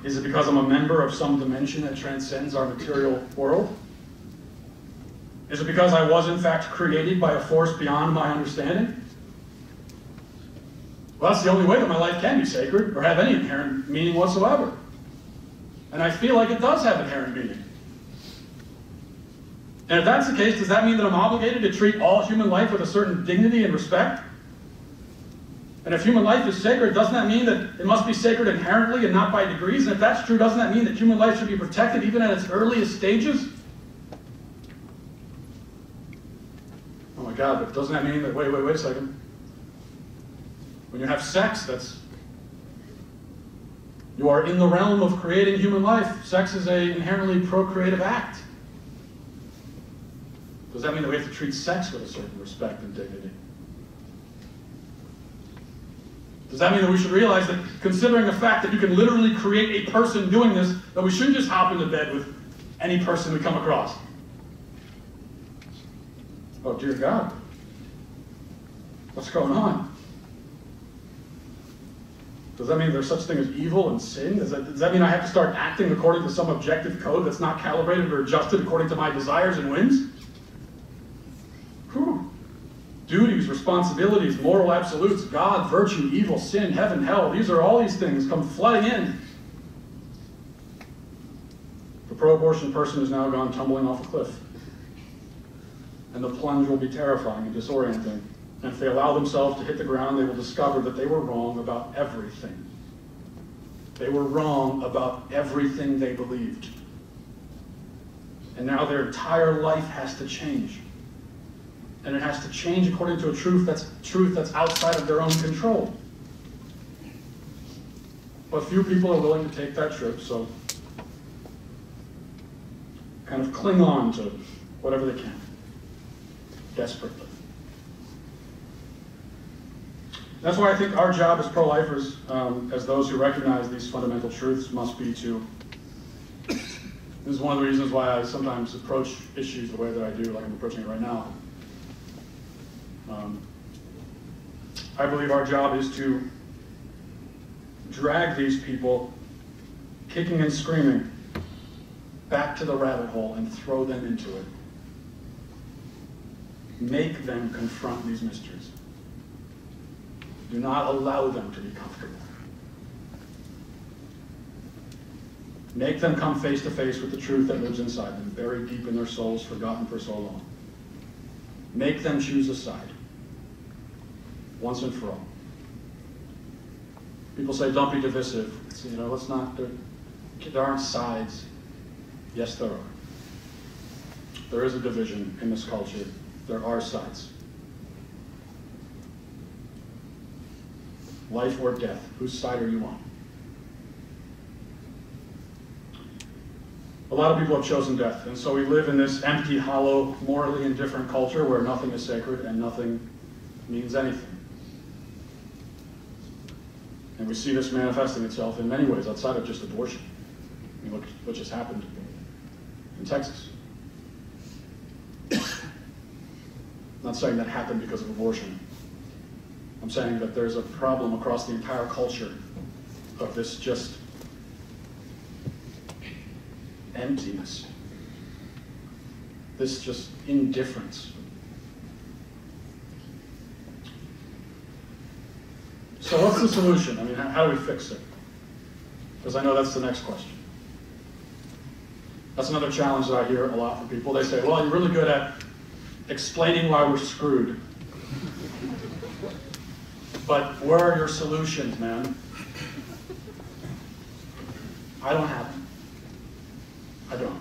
Is it because I'm a member of some dimension that transcends our material world? Is it because I was in fact created by a force beyond my understanding? Well, that's the only way that my life can be sacred or have any inherent meaning whatsoever. And I feel like it does have inherent meaning. And if that's the case, does that mean that I'm obligated to treat all human life with a certain dignity and respect? And if human life is sacred, doesn't that mean that it must be sacred inherently and not by degrees? And if that's true, doesn't that mean that human life should be protected even at its earliest stages? Oh my God, but doesn't that mean that, wait a second. When you have sex, you are in the realm of creating human life. Sex is an inherently procreative act. Does that mean that we have to treat sex with a certain respect and dignity? Does that mean that we should realize that, considering the fact that you can literally create a person doing this, that we shouldn't just hop into bed with any person we come across? Oh, dear God. What's going on? Does that mean there's such thing as evil and sin? Does that mean I have to start acting according to some objective code that's not calibrated or adjusted according to my desires and whims? Whew. Duties, responsibilities, moral absolutes, God, virtue, evil, sin, heaven, hell. All these things come flooding in. The pro-abortion person has now gone tumbling off a cliff. And the plunge will be terrifying and disorienting. And if they allow themselves to hit the ground, they will discover that they were wrong about everything. They were wrong about everything they believed. And now their entire life has to change. And it has to change according to a truth that's outside of their own control. But few people are willing to take that trip, so kind of cling on to whatever they can, desperately. That's why I think our job as pro-lifers, as those who recognize these fundamental truths, must be to, this is one of the reasons why I sometimes approach issues the way that I do, like I'm approaching it right now. I believe our job is to drag these people, kicking and screaming, back to the rabbit hole and throw them into it. Make them confront these mysteries. Do not allow them to be comfortable. Make them come face to face with the truth that lives inside them, buried deep in their souls, forgotten for so long. Make them choose a side, once and for all. People say, don't be divisive. Let's not do it. There aren't sides. Yes, there are. There is a division in this culture. There are sides. Life or death, whose side are you on? A lot of people have chosen death, and so we live in this empty, hollow, morally indifferent culture where nothing is sacred and nothing means anything. And we see this manifesting itself in many ways outside of just abortion. I mean, look what just happened in Texas. I'm not saying that happened because of abortion. I'm saying that there's a problem across the entire culture of this just emptiness, this just indifference. So what's the solution? I mean, how do we fix it? Because I know that's the next question. That's another challenge that I hear a lot from people. They say, well, you're really good at explaining why we're screwed. But where are your solutions, man? I don't have them. I don't.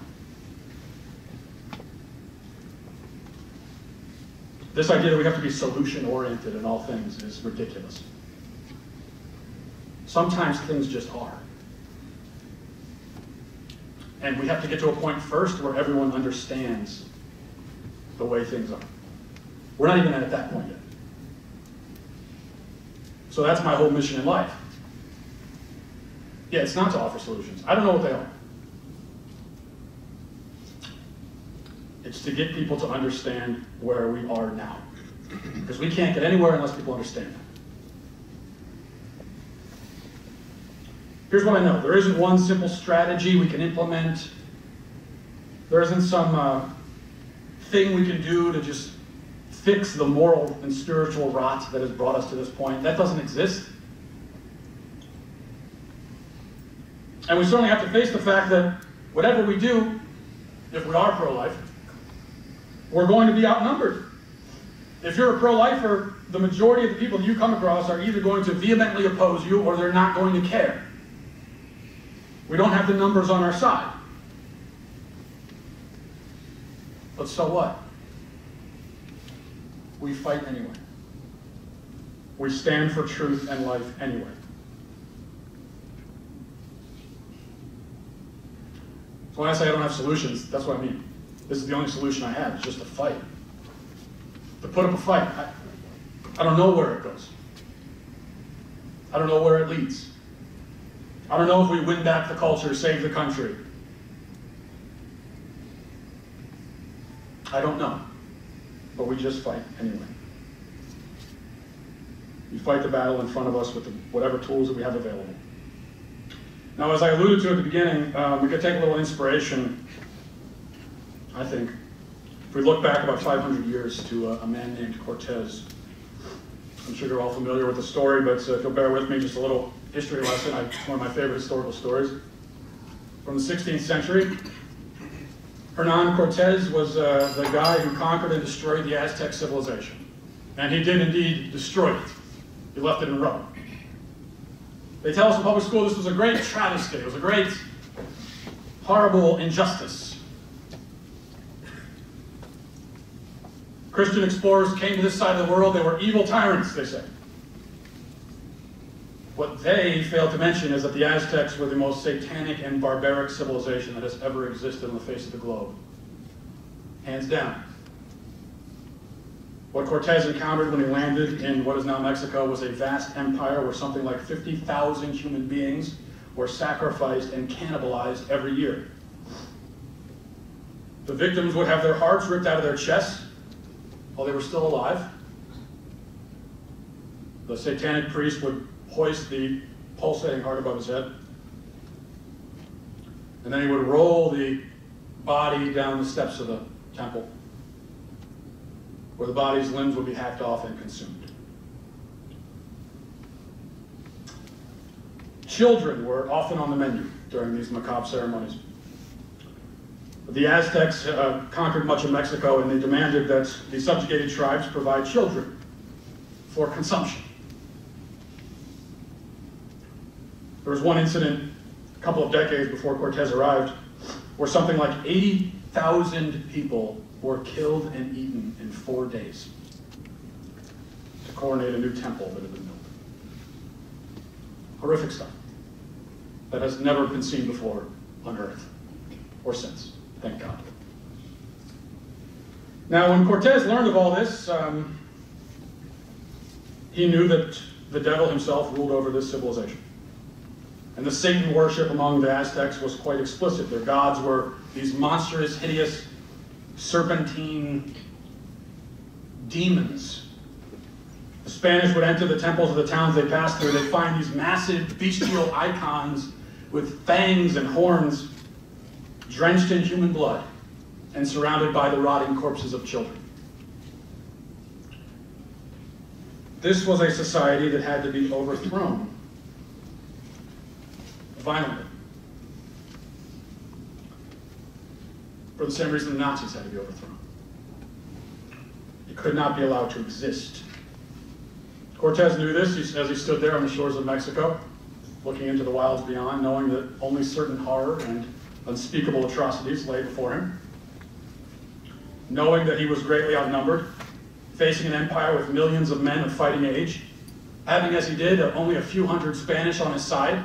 This idea that we have to be solution-oriented in all things is ridiculous. Sometimes things just are. And we have to get to a point first where everyone understands the way things are. We're not even at that point yet. So that's my whole mission in life. Yeah, it's not to offer solutions. I don't know what they are. It's to get people to understand where we are now. Because we can't get anywhere unless people understand that. Here's what I know. There isn't one simple strategy we can implement. There isn't some thing we can do to just fix the moral and spiritual rot that has brought us to this point. That doesn't exist. And we certainly have to face the fact that whatever we do, if we are pro-life, we're going to be outnumbered. If you're a pro-lifer, the majority of the people that you come across are either going to vehemently oppose you or they're not going to care. We don't have the numbers on our side. But so what? We fight anyway. We stand for truth and life anyway. So when I say I don't have solutions, that's what I mean. This is the only solution I have, is just to fight. To put up a fight. I don't know where it goes. I don't know where it leads. I don't know if we win back the culture, save the country. I don't know. But we just fight anyway. We fight the battle in front of us with whatever tools that we have available. Now, as I alluded to at the beginning, we could take a little inspiration, I think, if we look back about 500 years to a man named Cortez. I'm sure you're all familiar with the story, but if you'll bear with me, just a little history lesson. It's one of my favorite historical stories. From the 16th century, Hernan Cortez was the guy who conquered and destroyed the Aztec civilization. And he did indeed destroy it. He left it in rubble. They tell us in public school this was a great travesty. It was a great, horrible injustice. Christian explorers came to this side of the world. They were evil tyrants, they say. What they fail to mention is that the Aztecs were the most satanic and barbaric civilization that has ever existed on the face of the globe. Hands down. What Cortez encountered when he landed in what is now Mexico was a vast empire where something like 50,000 human beings were sacrificed and cannibalized every year. The victims would have their hearts ripped out of their chests while they were still alive. The satanic priest would hoist the pulsating heart above his head. And then he would roll the body down the steps of the temple, where the body's limbs would be hacked off and consumed. Children were often on the menu during these macabre ceremonies. The Aztecs conquered much of Mexico, and they demanded that the subjugated tribes provide children for consumption. There was one incident couple of decades before Cortez arrived, where something like 80,000 people were killed and eaten in 4 days to coronate a new temple that had been built. Horrific stuff that has never been seen before on Earth, or since, thank God. Now, when Cortez learned of all this, he knew that the devil himself ruled over this civilization. And the Satan worship among the Aztecs was quite explicit. Their gods were these monstrous, hideous, serpentine demons. The Spanish would enter the temples of the towns they passed through. They'd find these massive bestial icons with fangs and horns, drenched in human blood, and surrounded by the rotting corpses of children. This was a society that had to be overthrown violently. For the same reason the Nazis had to be overthrown. It could not be allowed to exist. Cortez knew this as he stood there on the shores of Mexico, looking into the wilds beyond, knowing that only certain horror and unspeakable atrocities lay before him. Knowing that he was greatly outnumbered, facing an empire with millions of men of fighting age, having, as he did, only a few hundred Spanish on his side.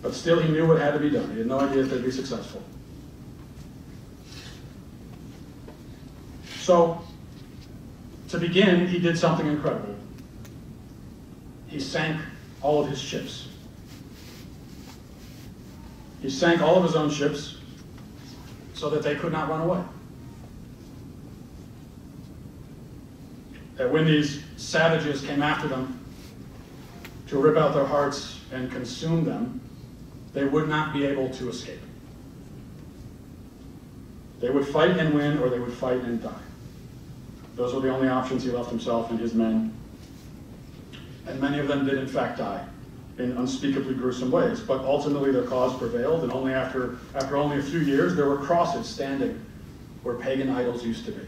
But still, he knew what had to be done. He had no idea if they'd be successful. So, to begin, he did something incredible. He sank all of his ships. He sank all of his own ships so that they could not run away. That when these savages came after them to rip out their hearts and consume them, they would not be able to escape. They would fight and win, or they would fight and die. Those were the only options he left himself and his men. And many of them did in fact die in unspeakably gruesome ways. But ultimately their cause prevailed, and only after only a few years, there were crosses standing where pagan idols used to be.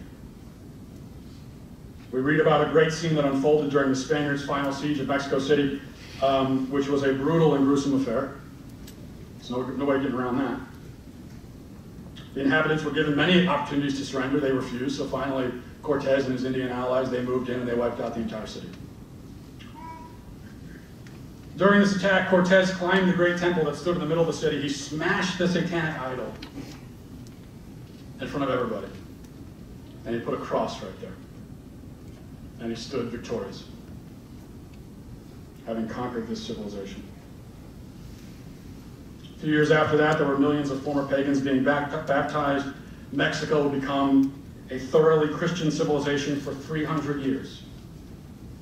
We read about a great scene that unfolded during the Spaniards' final siege of Mexico City, which was a brutal and gruesome affair. There's no way of getting around that. The inhabitants were given many opportunities to surrender. They refused, so finally Cortez and his Indian allies, they moved in and they wiped out the entire city. During this attack, Cortez climbed the great temple that stood in the middle of the city. He smashed the satanic idol in front of everybody. And he put a cross right there. And he stood victorious, having conquered this civilization. A few years after that, there were millions of former pagans being baptized. Mexico would become a thoroughly Christian civilization for 300 years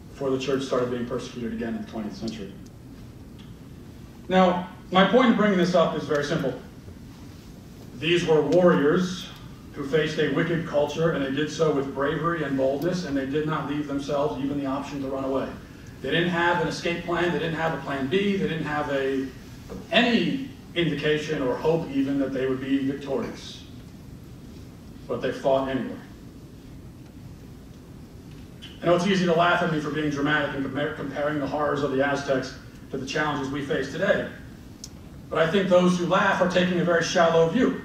before the church started being persecuted again in the 20th century. Now, my point in bringing this up is very simple. These were warriors who faced a wicked culture, and they did so with bravery and boldness, and they did not leave themselves even the option to run away. They didn't have an escape plan. They didn't have a plan B. They didn't have any indication or hope even that they would be victorious. But they fought anyway. I know it's easy to laugh at me for being dramatic and comparing the horrors of the Aztecs to the challenges we face today. But I think those who laugh are taking a very shallow view.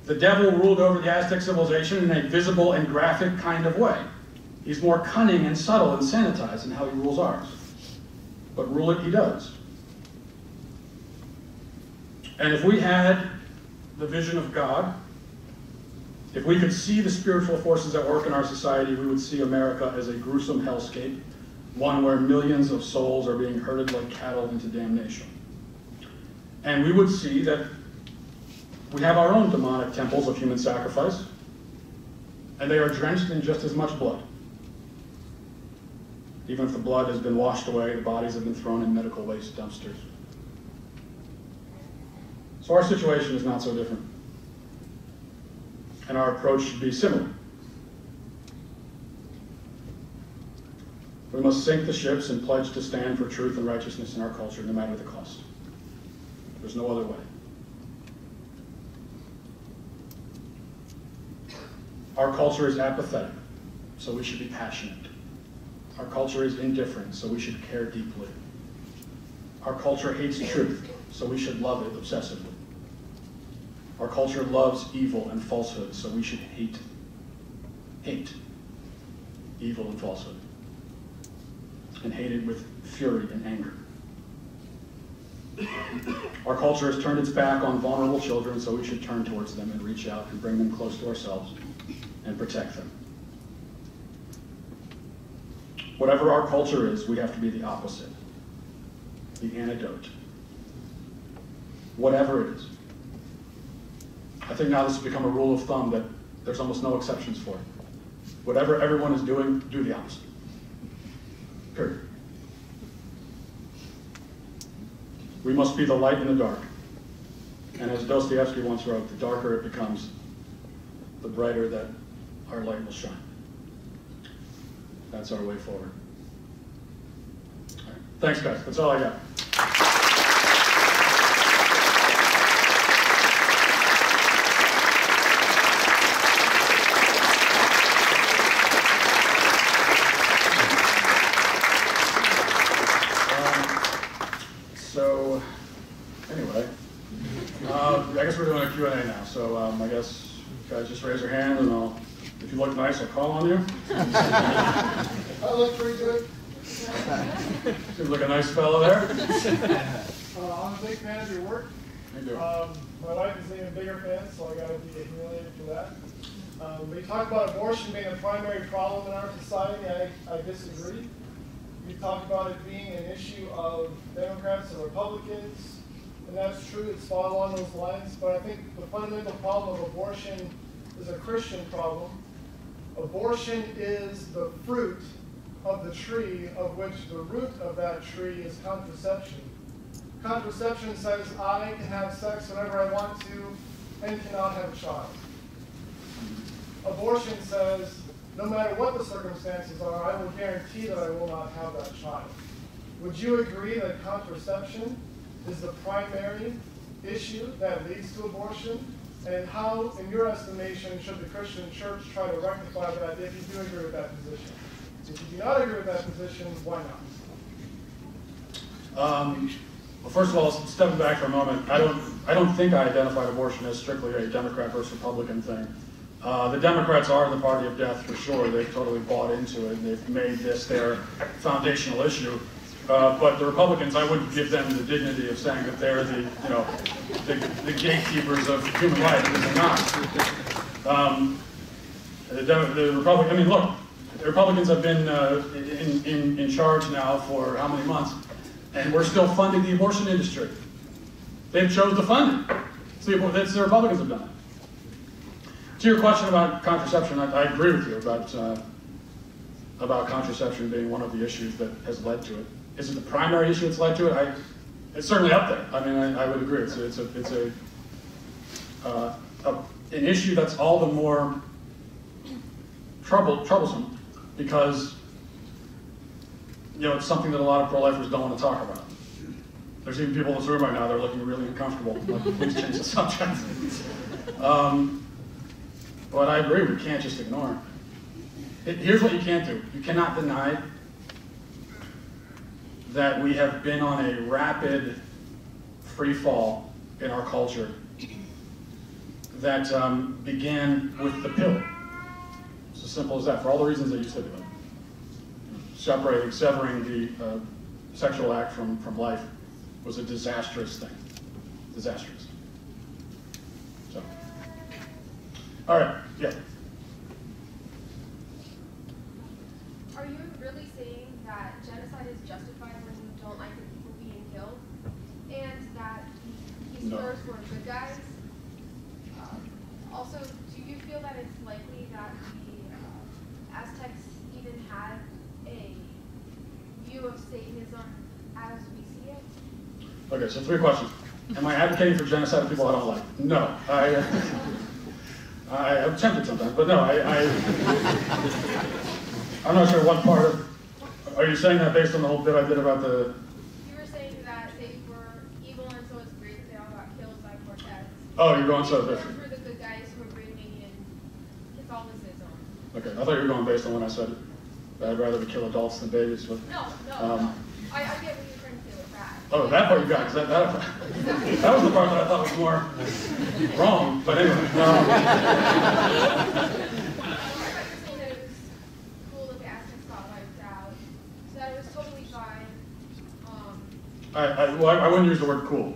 The devil ruled over the Aztec civilization in a visible and graphic kind of way. He's more cunning and subtle and sanitized in how he rules ours. But rule it he does. And if we had the vision of God, if we could see the spiritual forces at work in our society, we would see America as a gruesome hellscape, one where millions of souls are being herded like cattle into damnation. And we would see that we have our own demonic temples of human sacrifice, and they are drenched in just as much blood. Even if the blood has been washed away, the bodies have been thrown in medical waste dumpsters. So our situation is not so different. And our approach should be similar. We must sink the ships and pledge to stand for truth and righteousness in our culture, no matter the cost. There's no other way. Our culture is apathetic, so we should be passionate. Our culture is indifferent, so we should care deeply. Our culture hates truth, so we should love it obsessively. Our culture loves evil and falsehood, so we should hate evil and falsehood. And hate it with fury and anger. Our culture has turned its back on vulnerable children, so we should turn towards them and reach out and bring them close to ourselves and protect them. Whatever our culture is, we have to be the opposite, the antidote. Whatever it is. I think now this has become a rule of thumb that there's almost no exceptions for it. Whatever everyone is doing, do the opposite. Period. We must be the light in the dark. And as Dostoevsky once wrote, the darker it becomes, the brighter that our light will shine. That's our way forward. All right. Thanks, guys. That's all I got. So, anyway, I guess we're doing a Q&A now. So I guess you guys just raise your hand, and if you look nice, I'll call on you. I look pretty good. Seems like a nice fellow there. I'm a big fan of your work. Me too. My wife is an even bigger fan, so I got to be humiliated for that. We talk about abortion being a primary problem in our society. I disagree. We talk about it being an issue of Democrats and Republicans, and that's true. It's spot along those lines. But I think the fundamental problem of abortion is a Christian problem. Abortion is the fruit of the tree of which the root of that tree is contraception. Contraception says I can have sex whenever I want to and cannot have a child. Abortion says no matter what the circumstances are, I will guarantee that I will not have that child. Would you agree that contraception is the primary issue that leads to abortion? And how, in your estimation, should the Christian church try to rectify that if you do agree with that position? If you do not agree with that position, why not? Well, first of all, stepping back for a moment, I don't think I identified abortion as strictly a Democrat versus Republican thing. The Democrats are the party of death for sure. They've totally bought into it, and they've made this their foundational issue. But the Republicans, I wouldn't give them the dignity of saying that they're the gatekeepers of human life, because they're not. The Republicans have been in charge now for how many months, and we're still funding the abortion industry. They've chose to fund it. See, that's the Republicans have done it. To your question about contraception, I agree with you about contraception being one of the issues that has led to it. Is it the primary issue that's led to it? It's certainly up there. I mean, I would agree. It's an issue that's all the more troublesome because it's something that a lot of pro-lifers don't want to talk about. There's even people in this room right now that are looking really uncomfortable. Like, please change the subject. But I agree, we can't just ignore it. Here's what you can't do. You cannot deny that we have been on a rapid free fall in our culture that began with the pill. It's as simple as that, for all the reasons that you stipulated. Severing the sexual act from life was a disastrous thing. Disastrous. So. All right, yeah. Are you really saying that genocide is justified when you don't like the people being killed? And that these killers were good guys? Also, do you feel that it's likely that the Aztecs even had a view of Satanism as we see it? Okay, so 3 questions. Am I advocating for genocide of people I don't like? No. I'm tempted sometimes, but no, I'm not sure what part of, are you saying that based on the whole bit I did about the... You were saying that they were evil and so it's great that they all got killed by Cortez. Oh, you're going so Those different. were the good guys who were bringing in Catholicism. Okay, I thought you were going based on when I said that I'd rather we kill adults than babies. But, No. I get what you're trying to say with that. Oh, that part you got, because that was the part that I thought was more wrong, but anyway. Well, I wouldn't use the word cool,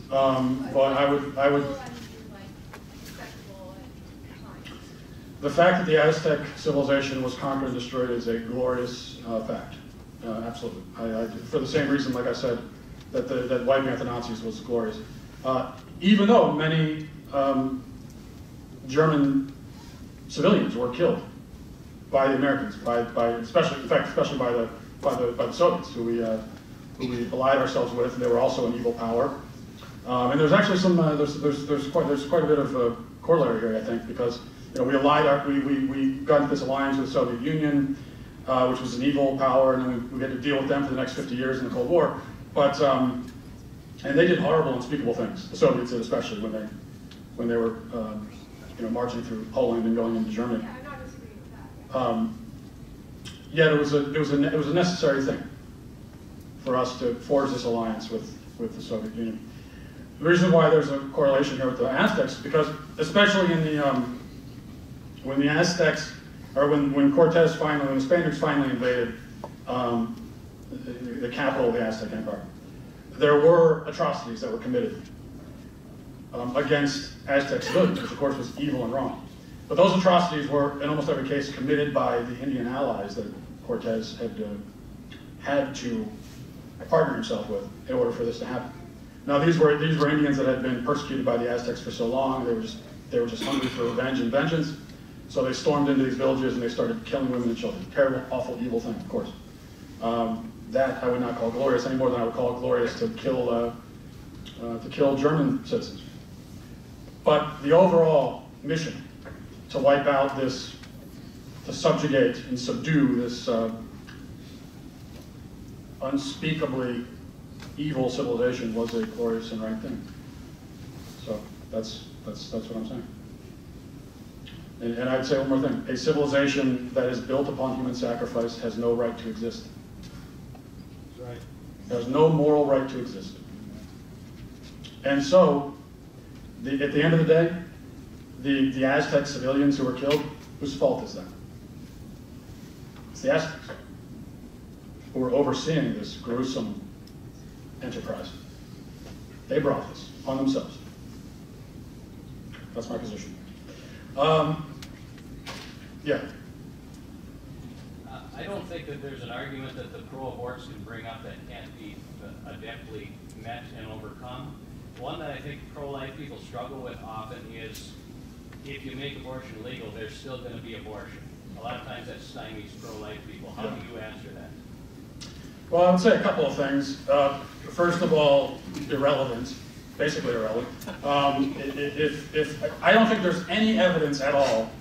but I would. The fact that the Aztec civilization was conquered and destroyed is a glorious fact. Absolutely. For the same reason, like I said, that wiping out the Nazis was glorious. Even though many German civilians were killed by the Americans, especially by the Soviets, who we allied ourselves with, and they were also an evil power. And there's actually some there's quite a bit of corollary here, I think, because we got into this alliance with the Soviet Union, which was an evil power, and then we had to deal with them for the next 50 years in the Cold War. But and they did horrible, unspeakable things. The Soviets did, especially when they were marching through Poland and going into Germany. Yeah, I'm not disagreeing with that. Yet it was a necessary thing for us to forge this alliance with the Soviet Union. The reason why there's a correlation here with the Aztecs is because, especially in the when the Aztecs, or when the Spaniards finally invaded the capital of the Aztec Empire, there were atrocities that were committed against Aztec civilians, which of course was evil and wrong. But those atrocities were, in almost every case, committed by the Indian allies that Cortez had to partner himself with in order for this to happen. Now, these were Indians that had been persecuted by the Aztecs for so long. They were just hungry for revenge and vengeance. So they stormed into these villages and they started killing women and children. Terrible, awful, evil thing, of course. That I would not call glorious any more than I would call it glorious to kill German citizens. But the overall mission to wipe out this, to subjugate and subdue this unspeakably evil civilization was a glorious and right thing. So that's what I'm saying. And I'd say one more thing. A civilization that is built upon human sacrifice has no right to exist. That's right. It has no moral right to exist. And so, at the end of the day, the Aztec civilians who were killed, whose fault is that? It's the Aztecs who were overseeing this gruesome enterprise. They brought this on themselves. That's my position. Yeah. I don't think that there's an argument that the pro-aborts can bring up that can't be adeptly met and overcome. One that I think pro-life people struggle with often is if you make abortion legal, there's still going to be abortion. A lot of times that stymies pro-life people. How do you answer that? Well, I would say a couple of things. First of all, irrelevant, basically irrelevant. I don't think there's any evidence at all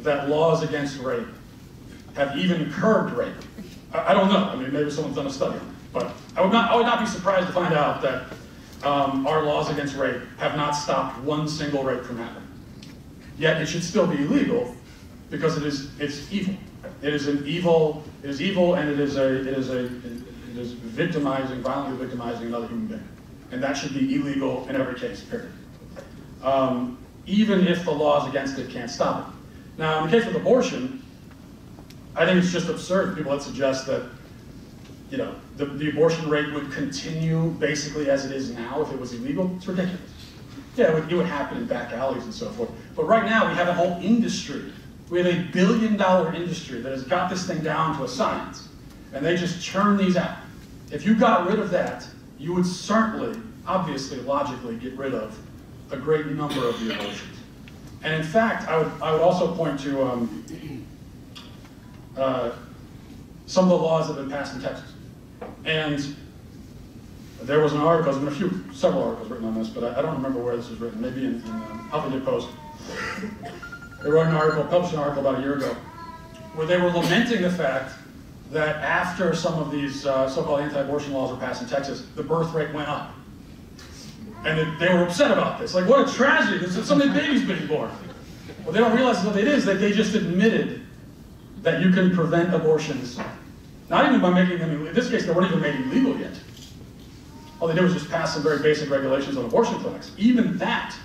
that laws against rape have even curbed rape. I don't know. I mean, maybe someone's done a study on it, but I would not be surprised to find out that our laws against rape have not stopped one single rape from happening. Yet it should still be illegal because it's evil. It is evil, and it is victimizing, violently victimizing another human being. And that should be illegal in every case, period. Even if the laws against it can't stop it. Now, in the case of abortion, I think it's just absurd, people that suggest that, the abortion rate would continue basically as it is now if it was illegal. It's ridiculous. Yeah, it would happen in back alleys and so forth. But right now, we have a whole industry. We have $1 billion industry that has got this thing down to a science, and they just churn these out. If you got rid of that, you would certainly, obviously, logically get rid of a great number of the abortions. And in fact, I would also point to some of the laws that have been passed in Texas. And there was an article, there's been several articles written on this, but I don't remember where this was written, maybe in Huffington Post. They wrote published an article about a year ago, where they were lamenting the fact that after some of these so-called anti-abortion laws were passed in Texas, the birth rate went up. And they were upset about this. Like, what a tragedy, there's so many babies being born. Well, they don't realize what it is, that they just admitted that you can prevent abortions, not even by making them, in this case, they weren't even made illegal yet. All they did was just pass some very basic regulations on abortion clinics. Even that,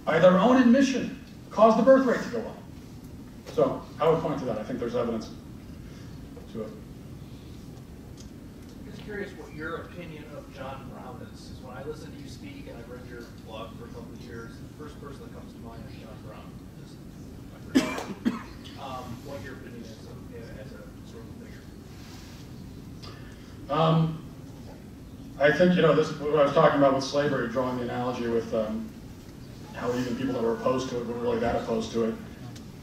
by their own admission, caused the birth rate to go up. So I would point to that. I think there's evidence to it. I'm just curious what your opinion of John Brown is. Because when I listen to you speak, and I've read your blog for a couple of years, the first person that comes to mind is John Brown. Just what your opinion is of him as a sort of figure. I think, you know, this what I was talking about with slavery, drawing the analogy with how even people that were opposed to it were really that opposed to it.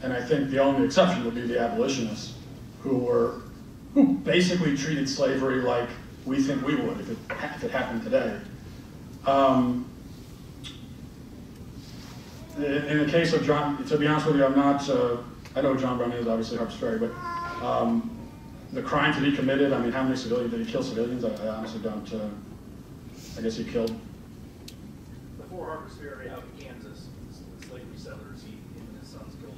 And I think the only exception would be the abolitionists, who basically treated slavery like we think we would if it happened today. In the case of John, to be honest with you, I'm not, I know John Brown is obviously Harper's Ferry, but the crimes that he committed, I mean, how many civilians, did he kill civilians? I honestly don't, I guess he killed. Before Harper's Ferry out in Kansas, the slavery settlers, he and his sons killed,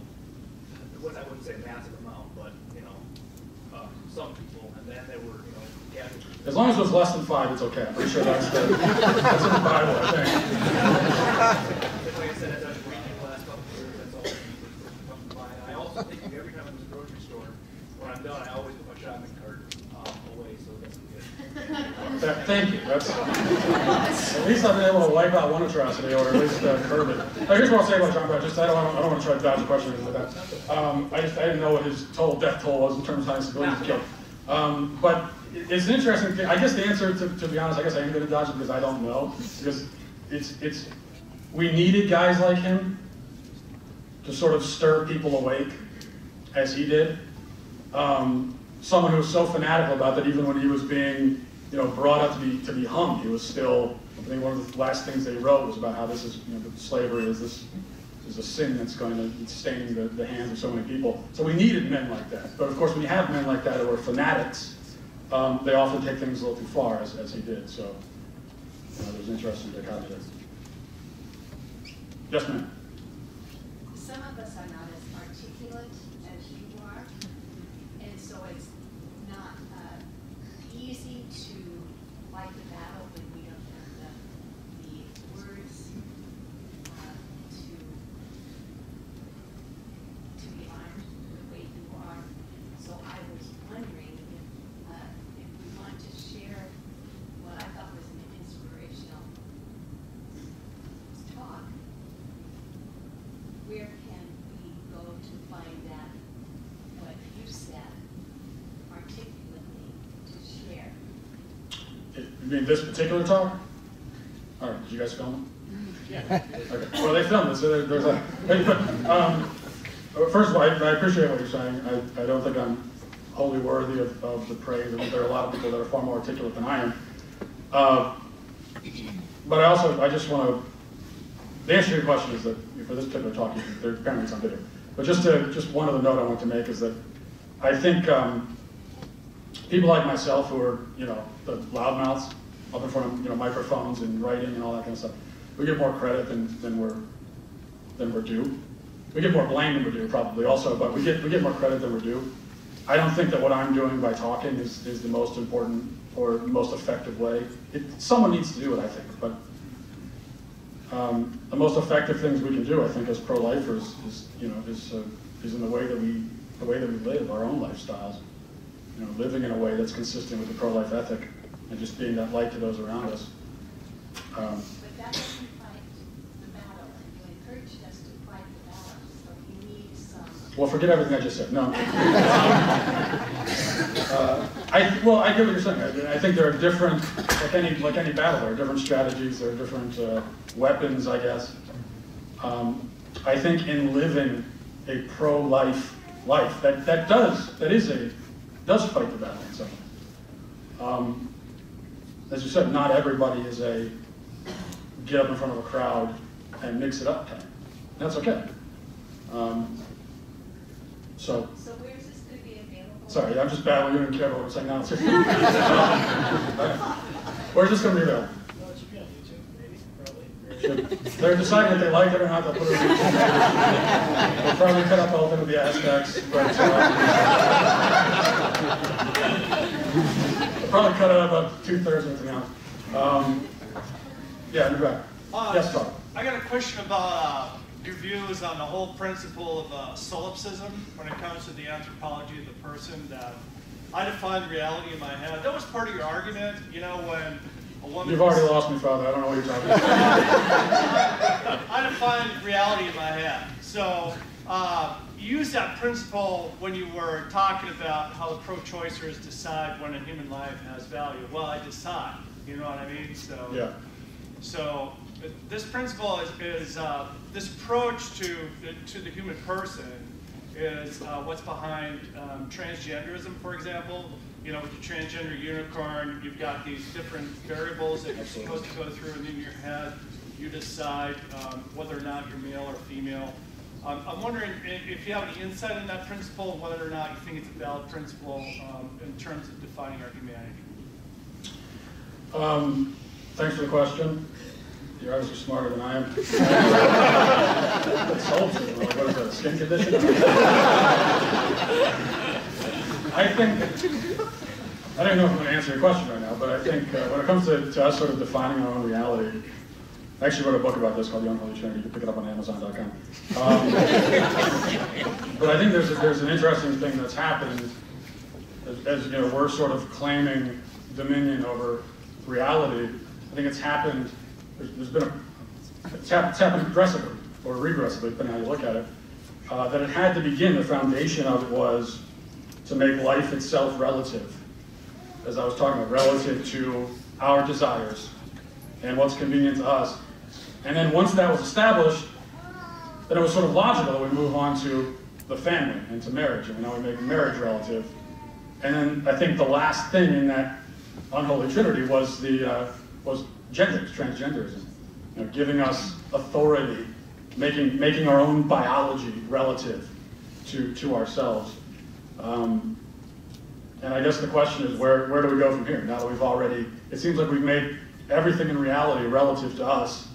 I wouldn't say a massive amount, but, you know, some people, and then they were, you know, gathered. As long as it was less than 5, it's okay. I'm pretty sure that's in the Bible, I think. Like I said, as I've been reading the last couple of years, that's all that comes to mind. I also think every time I'm in the grocery store, when I'm done, I always put my shopping cart away, so that's good. Thank you. That's, at least I've been able to wipe out one atrocity, or at least curb it. Now, here's what I'll say about John Brown. Just I don't want to try to dodge the question with that. I didn't know what his total death toll was in terms of how many civilians killed. But it's an interesting thing. I guess the answer, to be honest, I guess I am going to dodge it because I don't know. Because we needed guys like him to sort of stir people awake, as he did. Someone who was so fanatical about that, even when he was being, you know, brought up to be hung, he was still. I think one of the last things they wrote was about how this is, you know, that slavery is a sin that's going to stain the hands of so many people. So we needed men like that. But of course, when you have men like that who are fanatics, they often take things a little too far, as he did. So, you know, there's an interesting dichotomy there. Yes, ma'am. Some of us are not as articulate as you are, and so it's not easy to fight the battle when we don't have the words to be armed the way you are. So I was wondering if we want to share what I thought was an inspirational talk. Where can we go to find out what you said articulately to share? You mean this particular talk? All right, did you guys film it? Yeah. Okay. Well, they filmed it, so there's a. First of all, I appreciate what you're saying. I don't think I'm wholly worthy of the praise. I think there are a lot of people that are far more articulate than I am. But I just want to. The answer to your question is that for this particular talk, there apparently is on video. But just one other note I want to make is that I think people like myself who are, you know, the loudmouths up in front of, you know, microphones and writing and all that kind of stuff, we get more credit than we're due. We get more blame than we're due probably also, but we get more credit than we're due. I don't think that what I'm doing by talking is the most important or most effective way. Someone needs to do it, I think, but. The most effective things we can do, I think, as pro-lifers, is in the way that we live our own lifestyles. You know, living in a way that's consistent with the pro-life ethic, and just being that light to those around us. But that doesn't fight the battle, and you encouraged us to fight the battle. So you need some. Well, forget everything I just said. No. I get what you're saying. I think there are different, like any battle, there are different strategies, there are different weapons, I guess. I think in living a pro-life life, that does fight the battle in some ways. As you said, not everybody is a get up in front of a crowd and mix it up kind. That's okay. So where's this going to be available? Sorry, I'm just babbling. You don't care about what I'm saying now. Where's this going to be available? No, it should be on YouTube, maybe, probably. They're deciding if they like it or not. They'll put it on YouTube. They'll probably cut up all of the aspects, but they'll probably cut it up about 2/3 of it now. Yeah, in the back. Yes, Carl. I got a question about your views on the whole principle of solipsism when it comes to the anthropology of the person. That I define reality in my head. That was part of your argument, you know, when a woman... You've already lost me, Father. I don't know what you're talking about. I define reality in my head. So you used that principle when you were talking about how the pro-choicers decide when a human life has value. Well, I decide, you know what I mean? So, Yeah. So this principle is this approach to the human person is what's behind transgenderism, for example. You know, with the transgender unicorn, you've got these different variables that you're supposed to go through, and in your head, you decide whether or not you're male or female. I'm wondering if you have any insight in that principle, whether or not you think it's a valid principle in terms of defining our humanity. Thanks for the question. You're obviously smarter than I am. Solipsism, like, what is that, a skin condition? I think, I don't know if I'm going to answer your question right now, but I think when it comes to us sort of defining our own reality, I actually wrote a book about this called The Unholy Trinity. You can pick it up on Amazon.com. But I think there's an interesting thing that's happened as you know, we're sort of claiming dominion over reality. I think it's happened. It's happened progressively or regressively, depending on how you look at it. That it had to begin. The foundation of it was to make life itself relative, as I was talking about, relative to our desires and what's convenient to us. And then once that was established, then it was sort of logical that we move on to the family and to marriage, and now we make marriage relative. And then I think the last thing in that unholy trinity was transgenderism, you know, giving us authority, making our own biology relative to ourselves. And I guess the question is, where do we go from here? Now that we've already, it seems like we've made everything in reality relative to us.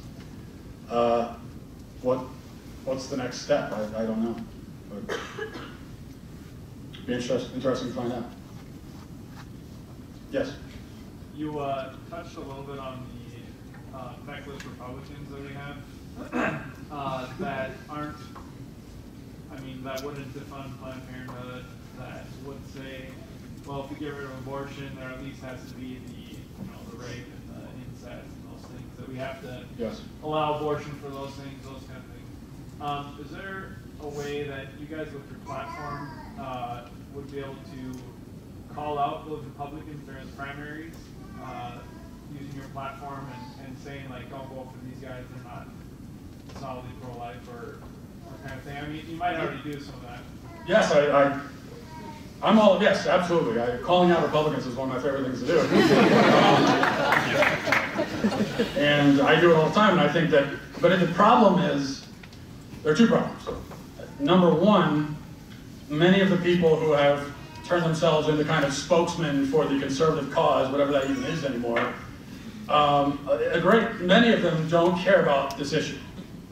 What's the next step? I don't know. But be interesting to find out. Yes? You touched a little bit on the feckless Republicans that we have that aren't, I mean, that wouldn't defund Planned Parenthood, that would say, well, if we get rid of abortion, there at least has to be the rape and the incest and those things, that we have to allow abortion for those things, those kind of things. Is there a way that you guys with your platform would be able to call out those Republicans during the primaries, using your platform and saying, like, don't vote for these guys, they're not solidly pro-life or kind of thing? I mean, you might already do some of that. Yes, I'm all, yes, absolutely. Calling out Republicans is one of my favorite things to do. And I do it all the time, and I think that, but the problem is, there are two problems. Number one, many of the people who have turned themselves into kind of spokesmen for the conservative cause, whatever that even is anymore, many of them don't care about this issue.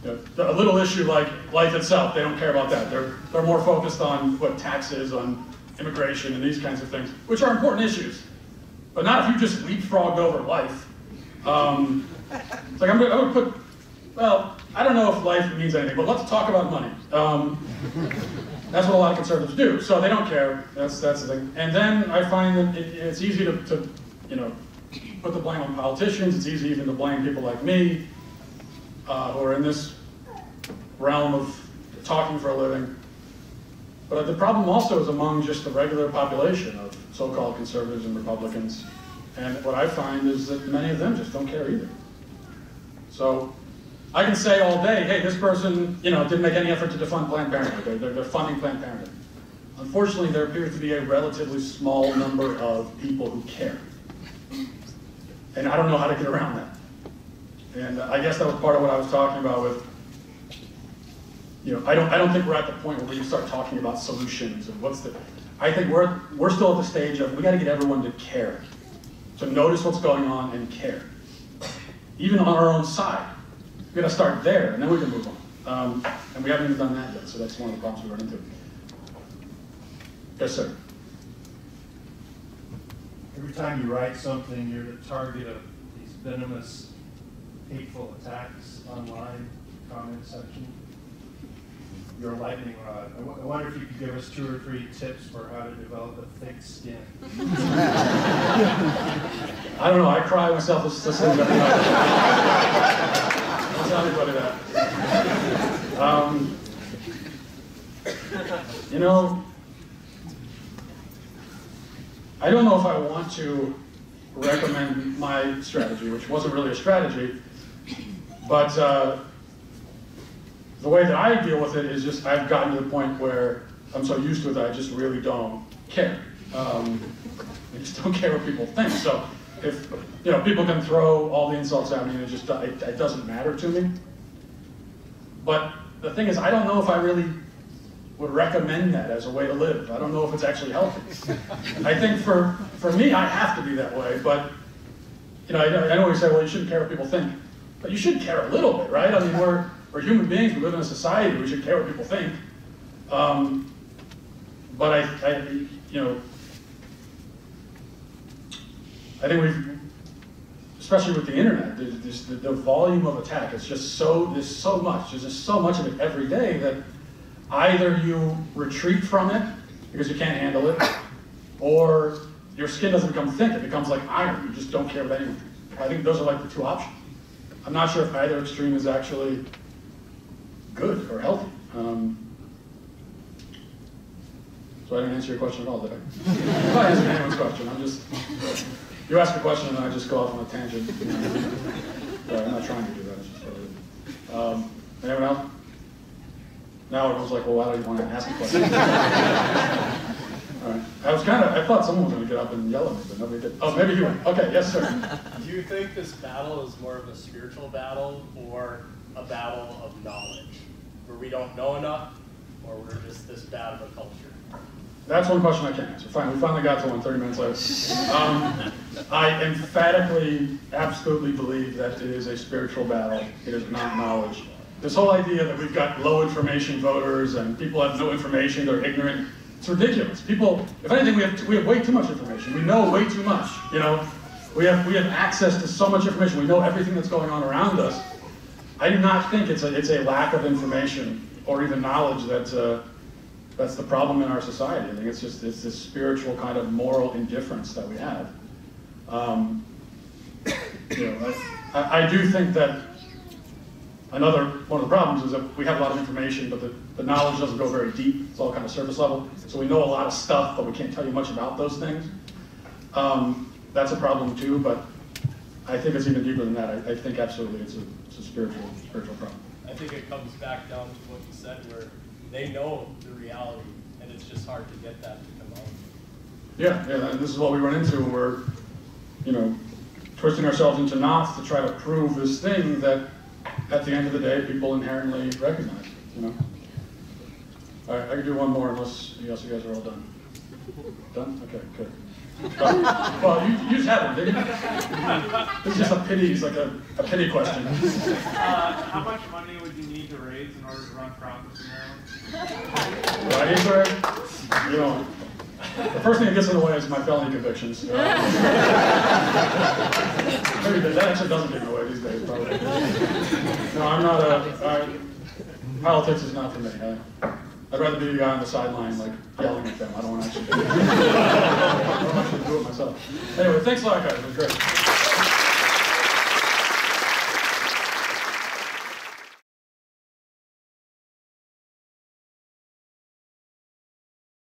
You know, a little issue like life itself, they don't care about that. They're more focused on what taxes, on immigration, and these kinds of things, which are important issues, but not if you just leapfrogged over life. It's like I'm gonna put, well, I don't know if life means anything, but let's talk about money. That's what a lot of conservatives do, so they don't care. That's the thing. And then I find that it's easy to put the blame on politicians. It's easy even to blame people like me, who are in this realm of talking for a living. But the problem also is among just the regular population of so-called conservatives and Republicans. And what I find is that many of them just don't care either. So I can say all day, hey, this person, didn't make any effort to defund Planned Parenthood. They're funding Planned Parenthood. Unfortunately, there appears to be a relatively small number of people who care. And I don't know how to get around that. And I guess that was part of what I was talking about with, I don't think we're at the point where we can start talking about solutions and I think we're still at the stage of, we gotta get everyone to care, to notice what's going on and care. Even on our own side. We gotta start there, and then we can move on. And we haven't even done that yet, so that's one of the problems we run into. Yes, sir. Every time you write something, you're the target of these venomous hateful attacks online comment section. Your lightning rod. I wonder if you could give us 2 or 3 tips for how to develop a thick skin. I don't know, I cry myself listening every night. Don't tell anybody that. You know, I don't know if I want to recommend my strategy, which wasn't really a strategy, but the way that I deal with it is just I've gotten to the point where I'm so used to it that I just really don't care. I just don't care what people think. So if people can throw all the insults at me and it doesn't matter to me. But the thing is, I don't know if I really would recommend that as a way to live. I don't know if it's actually healthy. I think for me, I have to be that way. But I know you say, well, you shouldn't care what people think, but you should care a little bit, right? I mean, we're human beings. We live in a society. We should care what people think. But I think especially with the internet, the volume of attack. There's so much. There's just so much of it every day that either you retreat from it because you can't handle it, or your skin doesn't become thick. It becomes like iron. You just don't care about anything. I think those are like the 2 options. I'm not sure if either extreme is actually good or healthy. So I didn't answer your question at all, did I? I'm not answering anyone's question. You ask a question and I just go off on a tangent. But I'm not trying to do that. It's just anyone else? Now everyone's like, well, why don't you want to ask a question? All right. I thought someone was going to get up and yell at me, but nobody did. Oh, maybe you went. Okay, yes, sir. Do you think this battle is more of a spiritual battle or a battle of knowledge, where we don't know enough, or we're just this bad of a culture? That's one question I can't answer. Fine, we finally got to one 30 minutes later. I emphatically, absolutely believe that it is a spiritual battle. It is not knowledge. This whole idea that we've got low information voters and people have no information, they're ignorant, it's ridiculous. People, if anything, we have way too much information. We know way too much. We have access to so much information. We know everything that's going on around us. I do not think it's a lack of information or even knowledge that's the problem in our society. I think it's this spiritual kind of moral indifference that we have. I do think that one of the problems is that we have a lot of information, but the knowledge doesn't go very deep. It's all kind of surface level. So we know a lot of stuff, but we can't tell you much about those things. That's a problem too, but I think it's even deeper than that. I think absolutely it's a spiritual problem. I think it comes back down to what you said, where they know the reality, and it's just hard to get that to come out. Yeah, and this is what we run into when we're, twisting ourselves into knots to try to prove this thing that at the end of the day, people inherently recognize, All right, I can do one more unless you guys are all done. Done? Okay, good. Well, you just had one, didn't you? It's just a pity question. How much money would you need to raise in order to run profits in Maryland? Right answer? The first thing that gets in the way is my felony convictions. Maybe that actually doesn't get in the way these days, probably. No, I'm not politics is not for me. I'd rather be the guy on the sideline, yelling at them. I don't want to actually do it. I don't want to actually do it myself. Anyway, thanks a lot, guys. It was great.